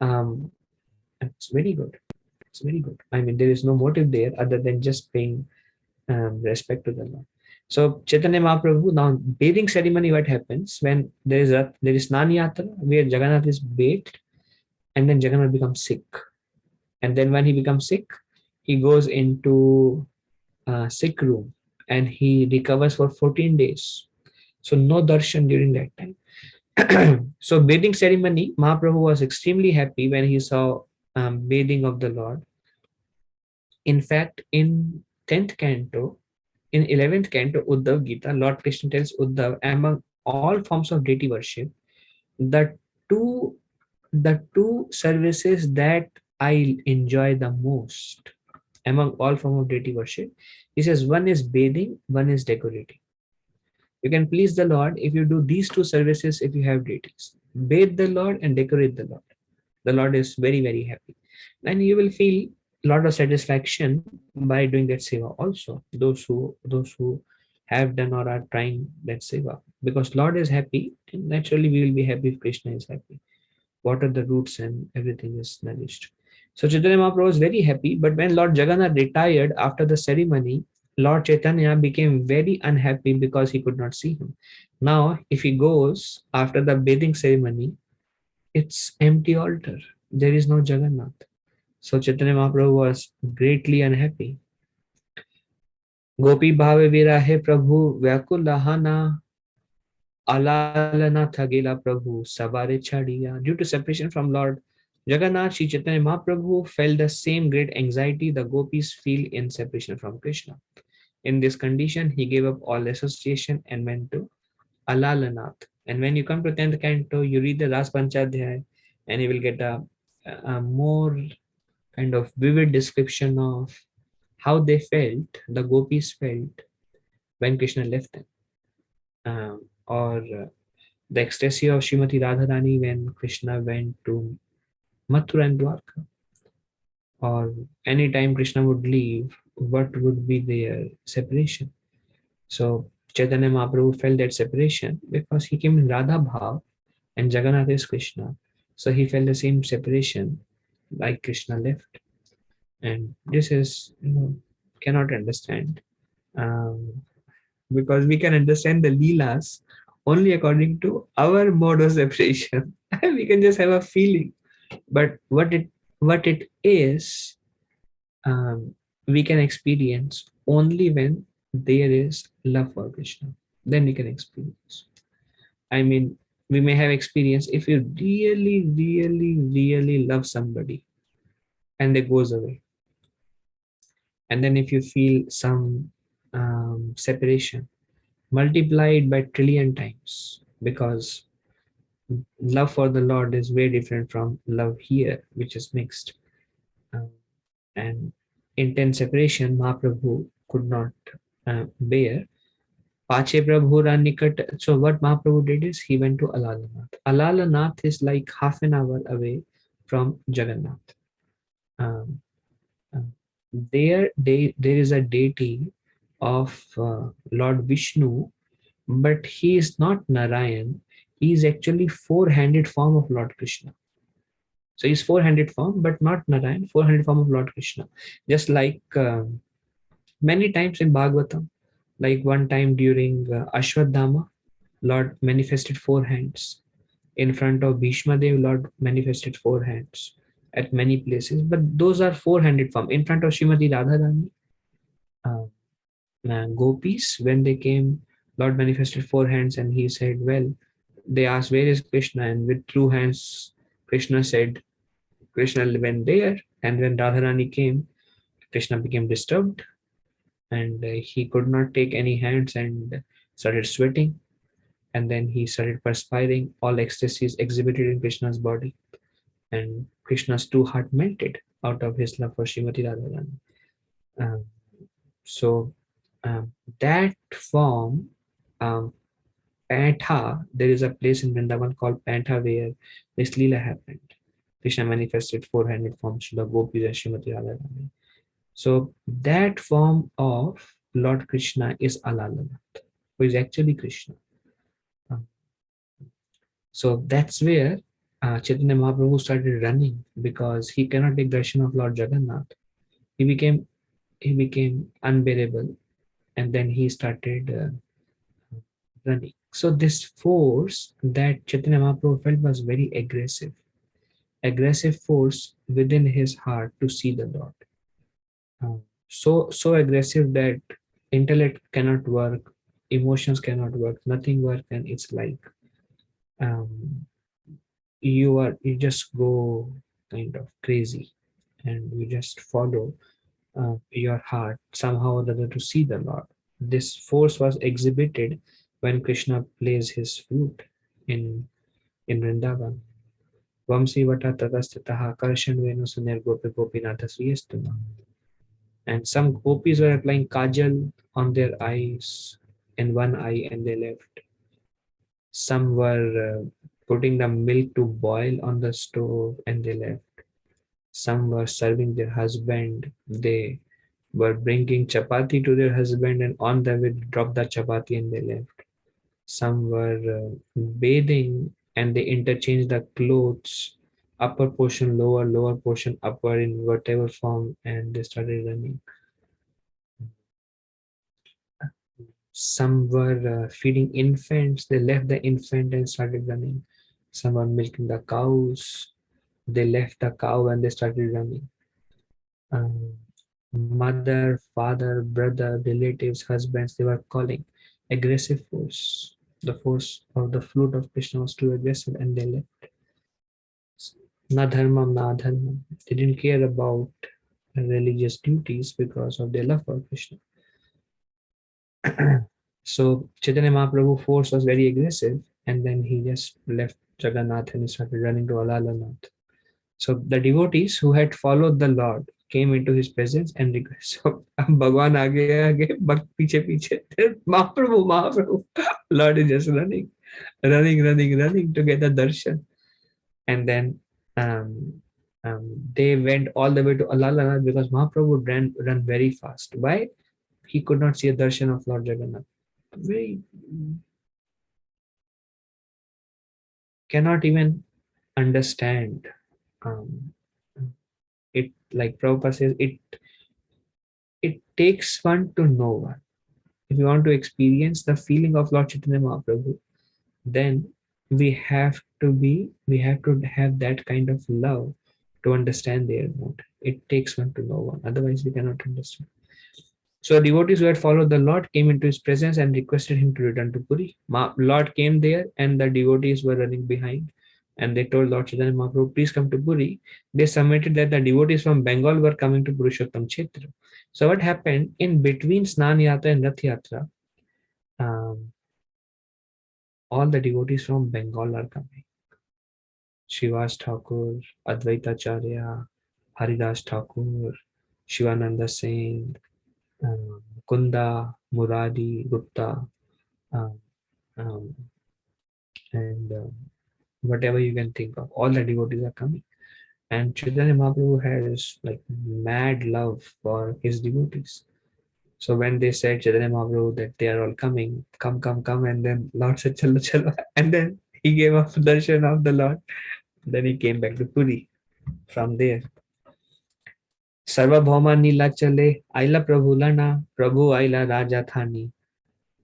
Um, it's very good. It's very good. I mean, there is no motive there other than just paying respect to the Lord. So Chaitanya Mahaprabhu, now bathing ceremony, what happens when there is Snan Yatra where Jagannath is bathed and then Jagannath becomes sick. And then when he becomes sick, he goes into a sick room and he recovers for 14 days. So no darshan during that time. So bathing ceremony, Mahaprabhu was extremely happy when he saw bathing of the Lord. In fact, in 10th canto, in 11th canto, Uddhav Gita, Lord Krishna tells Uddhav, among all forms of deity worship, the two the two services that I enjoy the most among all form of deity worship, he says one is bathing, one is decorating. You can please the Lord if you do these two services if you have deities. Bathe the Lord and decorate the Lord. The Lord is very, very happy. And you will feel a lot of satisfaction by doing that seva also. Those who have done or are trying that seva. Because Lord is happy, and naturally we will be happy if Krishna is happy. What are the roots and everything is nourished. So Chaitanya Mahaprabhu was very happy, but when Lord Jagannath retired after the ceremony, Lord Chaitanya became very unhappy because he could not see him. Now, if he goes after the bathing ceremony, it's empty altar. There is no Jagannath. So Chaitanya Mahaprabhu was greatly unhappy. Gopi bhave virahe prabhu vyakul lahana alalana thagela prabhu sabare chadiya. Due to separation from Lord Jagannath, Sri Chaitanya Mahaprabhu felt the same great anxiety the gopis feel in separation from Krishna. In this condition, he gave up all association and went to Alalanath. And when you come to 10th canto, you read the last Panchadhyay and you will get a more kind of vivid description of how they felt, the gopis felt when Krishna left them. Or the ecstasy of Srimati Radharani when Krishna went to Mathura and Dwarka. or anytime Krishna would leave, what would be their separation? So Chaitanya Mahaprabhu felt that separation because he came in Radha Bhav and Jagannath is Krishna. So he felt the same separation like Krishna left. And this is, cannot understand. Um, because we can understand the Leelas only according to our mode of separation. We can just have a feeling. But what it is, um, we can experience only when there is love for Krishna. Then we can experience. I mean, we may have experience if you really, really, really love somebody and they goes away, and then if you feel some separation, multiplied by trillion times, because love for the Lord is very different from love here, which is mixed. Um, and intense separation, Mahaprabhu could not bear. Pache Prabhu Nikat. So what Mahaprabhu did is he went to Alalanath. Alalanath is like half an hour away from Jagannath. Um, um, there is a deity of Lord Vishnu, but he is not Narayan. He is actually four-handed form of Lord Krishna. So he's four-handed form, but not Narayan. Four-handed form of Lord Krishna. Just like many times in Bhagavatam, like one time during Ashwadhama, Lord manifested four hands. In front of Bhishma Dev, Lord manifested four hands at many places. But those are four-handed form. In front of Srimati Radharani, uh, gopis, when they came, Lord manifested four hands and he said, well, they asked, where is Krishna? And with two hands, Krishna said, Krishna went there. And when Radharani came, Krishna became disturbed and he could not take any hands and started sweating. And then he started perspiring. All ecstasies exhibited in Krishna's body. And Krishna's two heart melted out of his love for Srimati Radharani. Um, so that form, um, Pantha, there is a place in Vrindavan called Pantha where this Leela happened. Krishna manifested four-handed forms to the gopis and Srimati Radharani. So that form of Lord Krishna is Alalanath, who is actually Krishna. Um, So that's where Chaitanya Mahaprabhu started running because he cannot take darshan of Lord Jagannath. He became unbearable, and then he started running. So this force that Chaitanya Mahaprabhu felt was very aggressive force within his heart to see the Lord. So aggressive that intellect cannot work, emotions cannot work, nothing work, and it's like um, you just go kind of crazy, and you just follow your heart somehow or other to see the Lord. This force was exhibited when Krishna plays his flute in Vrindavan. Vamsi vata tatastataha karshan venu suner gopi gopinatha sriyastuna. And some gopis were applying kajal on their eyes, in one eye and they left. Some were putting the milk to boil on the stove and they left. Some were serving their husband. They were bringing chapati to their husband and on the way dropped the chapati and they left. Some were bathing and they interchanged the clothes, upper portion lower, lower portion upper in whatever form, and they started running. Some were feeding infants, they left the infant and started running. Some were milking the cows, they left the cow and they started running. Um, Mother, father, brother, relatives, husbands, they were calling. Aggressive force. The force of the flute of Krishna was too aggressive and they left. Na dharmam, na dharmam. They didn't care about religious duties because of their love for Krishna. So Chaitanya Mahaprabhu force was very aggressive and then he just left Jagannath and he started running to Alalanath. So the devotees who had followed the Lord came into his presence and requested. So Bhagwan आगे भक्त पीछे पीछे. Mahaprabhu. Lord is just running to get the darshan. And then um, They went all the way to Allah because Mahaprabhu run very fast. Why? He could not see a darshan of Lord Jagannath. We cannot even understand um, it. Like Prabhupada says, it takes one to know one. If you want to experience the feeling of Lord Chaitanya Mahaprabhu, then we have to have that kind of love to understand their mood. It takes one to know one. Otherwise, we cannot understand. So devotees who had followed the Lord came into his presence and requested him to return to Puri. Lord came there and the devotees were running behind. And they told Lord Chaitanya Mahaprabhu, please come to Puri. They submitted that the devotees from Bengal were coming to Purushottam Kshetra. So what happened in between Snan Yatra and Rath Yatra, um, all the devotees from Bengal are coming. Shivas Thakur, Advaita Acharya, Haridas Thakur, Shivananda Singh, Kunda, Murari, Gupta, um, um, and whatever you can think of. All the devotees are coming. And Chaitanya Mahaprabhu has like mad love for his devotees. So when they said Chaitanya Mahaprabhu that they are all coming, come, come, come, and then Lord said chalo, chalo, and then he gave up darshan of the Lord. Then he came back to Puri. From there, Sarvabhauma Nila chale, Aila Prabhulana, Prabhu Aila Raja Thani.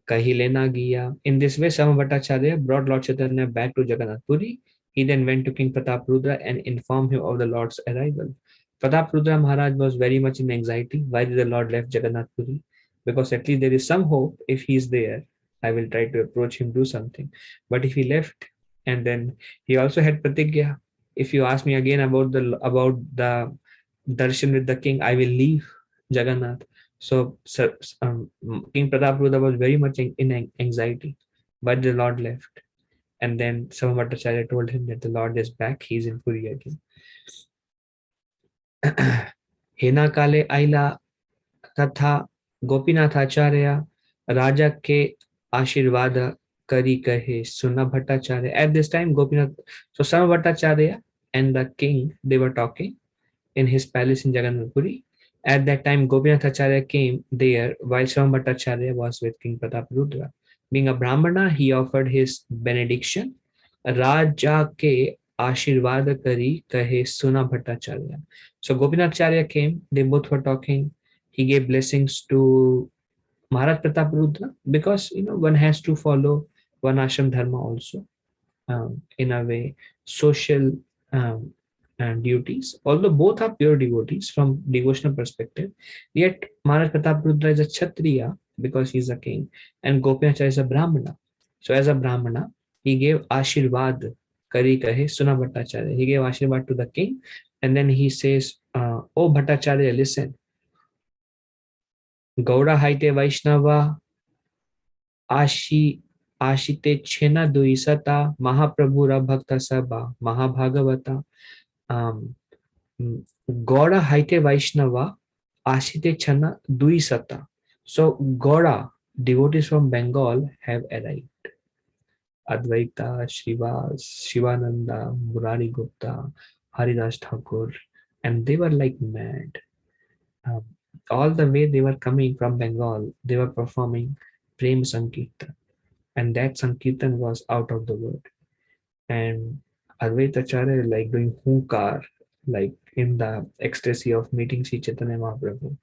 Kahilena Giya. In this way, Sama Bhattacharya brought Lord Chaitanya back to Jagannath Puri. He then went to King Pratap Rudra and informed him of the Lord's arrival. Pratap Rudra Maharaj was very much in anxiety. Why did the Lord left Jagannath Puri? Because at least there is some hope. If he is there, I will try to approach him, do something. But if he left, and then he also had pratigya. If you ask me again about the darshan with the king, I will leave Jagannath. So King Pratap Rudra was very much in anxiety, but the Lord left. And then Samabhattacharya told him that the Lord is back, he's in Puri again. हेना काले आइला तथा गोपीनाथाचार्य राजा के आशीर्वाद करी कहे सुना Bhattacharya. At this time, Gopinath, so Sama Bhattacharya and the king, they were talking in his palace in Jagannath Puri. At that time, Gopinath Acharya came there while Shama Bhattacharya was with King Pratap Rudra. Being a Brahmana, he offered his benediction. Raja ke Ashirvad Kari Kahe Suna Bhattacharya. So Gopinath Acharya came, they both were talking. He gave blessings to Maharaj Pratap Rudra because one has to follow one ashram dharma also, in a way, social um, duties. Although both are pure devotees from devotional perspective, yet Maharaj Pratap Rudra is a Kshatriya because he is a king, and Gopinacharya is a Brahmana. So as a Brahmana, he gave Ashirvad, Kari Kahe, Suna Bhattacharya. He gave Ashirvad to the king, and then he says, Oh Bhattacharya, listen, Gaura Haite Vaishnava Ashi Ashite Chena Duisata Mahaprabhura Bhakta Sabha Mahabhagavata um, Gaura Haite Vaishnava Ashite Chana Duisata. So Gaura, devotees from Bengal have arrived. Advaita, Shrivas, Shivananda, Murari Gupta, Haridas Thakur, and they were like mad. Um, all the way they were coming from Bengal, they were performing Prem Sankirtan, and that Sankirtan was out of the world. And Advaita Acharya like doing hookar, like in the ecstasy of meeting Sri Chaitanya Mahaprabhu,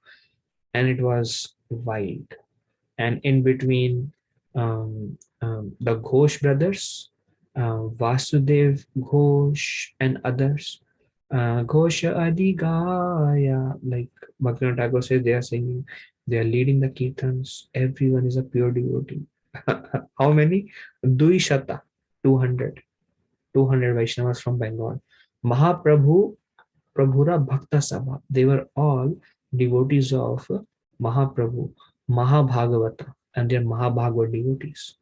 and it was wild. And in between, the Ghosh brothers, Vasudev Ghosh and others, Ghosh Adi Gaya, like Bhaktivinoda Thakur says, they are singing, they are leading the kirtans. Everyone is a pure devotee. How many? Duishata, 200. 200 Vaishnavas from Bengal. Mahaprabhu, Prabhura Bhakta Sabha. They were all devotees of Mahaprabhu, Mahabhagavata, and they're Mahabhagavad devotees.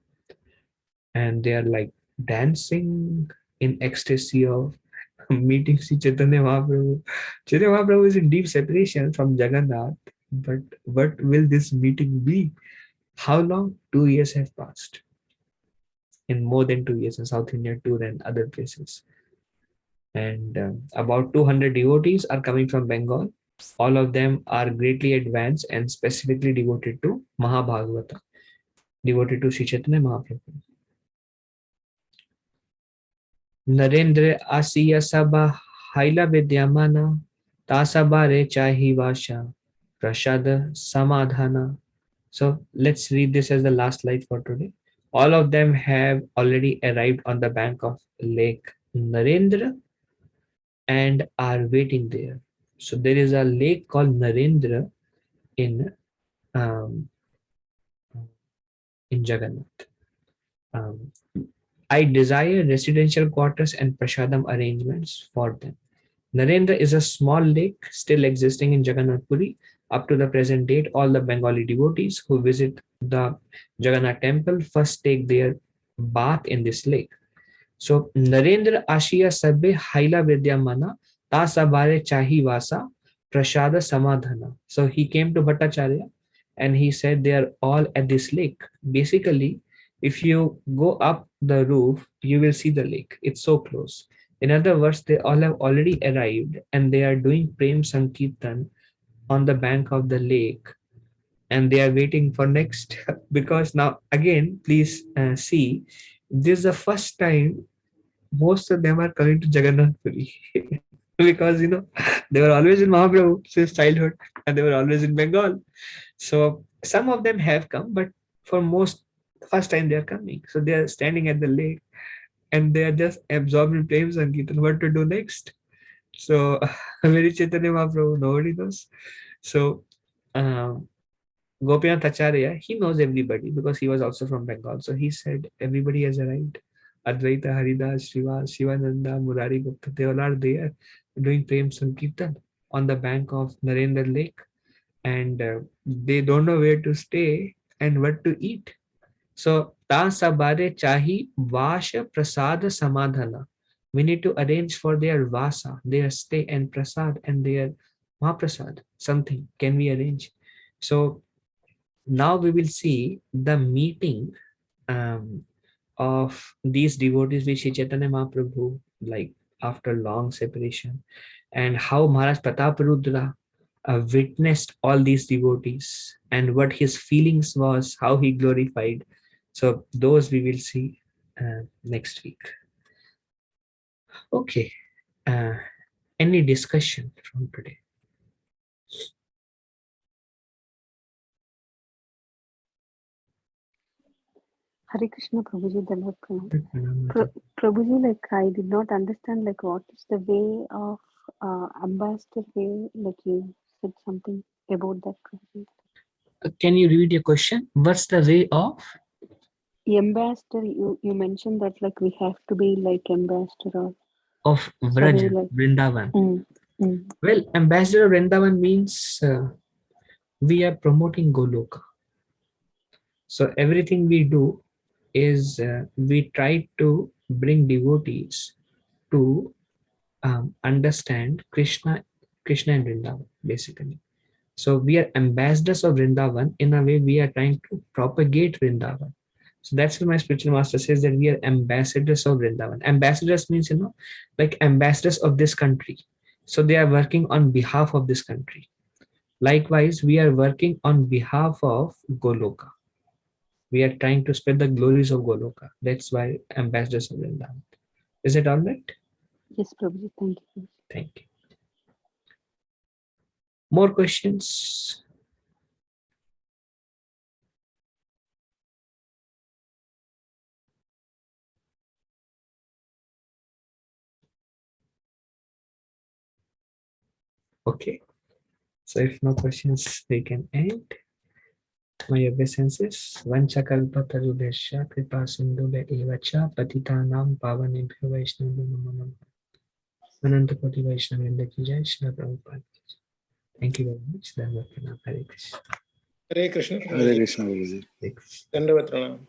And they are like dancing in ecstasy of meeting Sri Chaitanya Mahaprabhu. Chaitanya Mahaprabhu is in deep separation from Jagannath, but what will this meeting be? How long? 2 years have passed. In more than 2 years in South India tour and other places. and about 200 devotees are coming from Bengal. All of them are greatly advanced and specifically devoted to Mahabhagavata, devoted to Sri Chaitanya Mahaprabhu. Narendra Asiya Sabha Haila Vidyamana Tasabare Chahi Vasha Prashada Samadhana. So let's read this as the last slide for today. All of them have already arrived on the bank of Lake Narendra and are waiting there. So there is a lake called Narendra in um, in Jagannath. Um, I desire residential quarters and prasadam arrangements for them. Narendra is a small lake still existing in Jagannath Puri. Up to the present date, all the Bengali devotees who visit the Jagannath temple first take their bath in this lake. So Narendra Ashiya Sabbe Haila Vidyamana Tasabare Chahi Vasa Prashada Samadhana. So he came to Bhattacharya and he said they are all at this lake. Basically, if you go up the roof, you will see the lake. It's so close. In other words, they all have already arrived and they are doing Prem Sankirtan on the bank of the lake and they are waiting for next because now again please see this is the first time most of them are coming to Jagannath Puri because they were always in Mahaprabhu since childhood and they were always in Bengal. So some of them have come, but for most first time they are coming. So they are standing at the lake and they are just absorbed in Prem Sankirtan. What to do next? So very Chaitanya Mahaprabhu, nobody knows. So um, Gopinath Acharya, he knows everybody because he was also from Bengal. So he said, everybody has arrived. Advaita, Haridas, Shivananda, Murari Gupta, they all are there doing Prem Sankirtan on the bank of Narendra Lake. And they don't know where to stay and what to eat. So, ta sabare chahi vasha prasada samadhana. We need to arrange for their vasa, their stay and prasad and their mahaprasad. Something can we arrange? So now we will see the meeting um, of these devotees with Sri Chaitanya Mahaprabhu, like after long separation, and how Maharaj Prataparudra witnessed all these devotees and what his feelings was, how he glorified. So those we will see next week. Okay. Uh, any discussion from today? Hare Krishna Prabhuji, Prabhuji, like I did not understand like what is the way of ambassador way, like you said something about that, Prabhuji. Can you repeat your question? What's the way of? Ambassador, you mentioned that like we have to be like ambassador Of Vraja, like, Vrindavan. Well, ambassador of Vrindavan means we are promoting Goloka. So everything we do is we try to bring devotees to understand Krishna and Vrindavan, basically. So we are ambassadors of Vrindavan. In a way, we are trying to propagate Vrindavan. So that's what my spiritual master says, that we are ambassadors of Vrindavan. Ambassadors means, like ambassadors of this country. So they are working on behalf of this country. Likewise, we are working on behalf of Goloka. We are trying to spread the glories of Goloka. That's why ambassadors of Vrindavan. Is it all right? Yes, Prabhuji. Thank you. Thank you. More questions? Okay. So if no questions, we can end. My obeisances. Vanchakalpatarubhesha kripa sindhubhe evacha patitanam pavanebhyo vaishnavyo namo namo. Ananta Koti Vaishnavendra ki jai, Srila Prabhupada. Thank you very much. Hare Krishna. Hare Krishna. Hare Krishna. Dandavat pranam.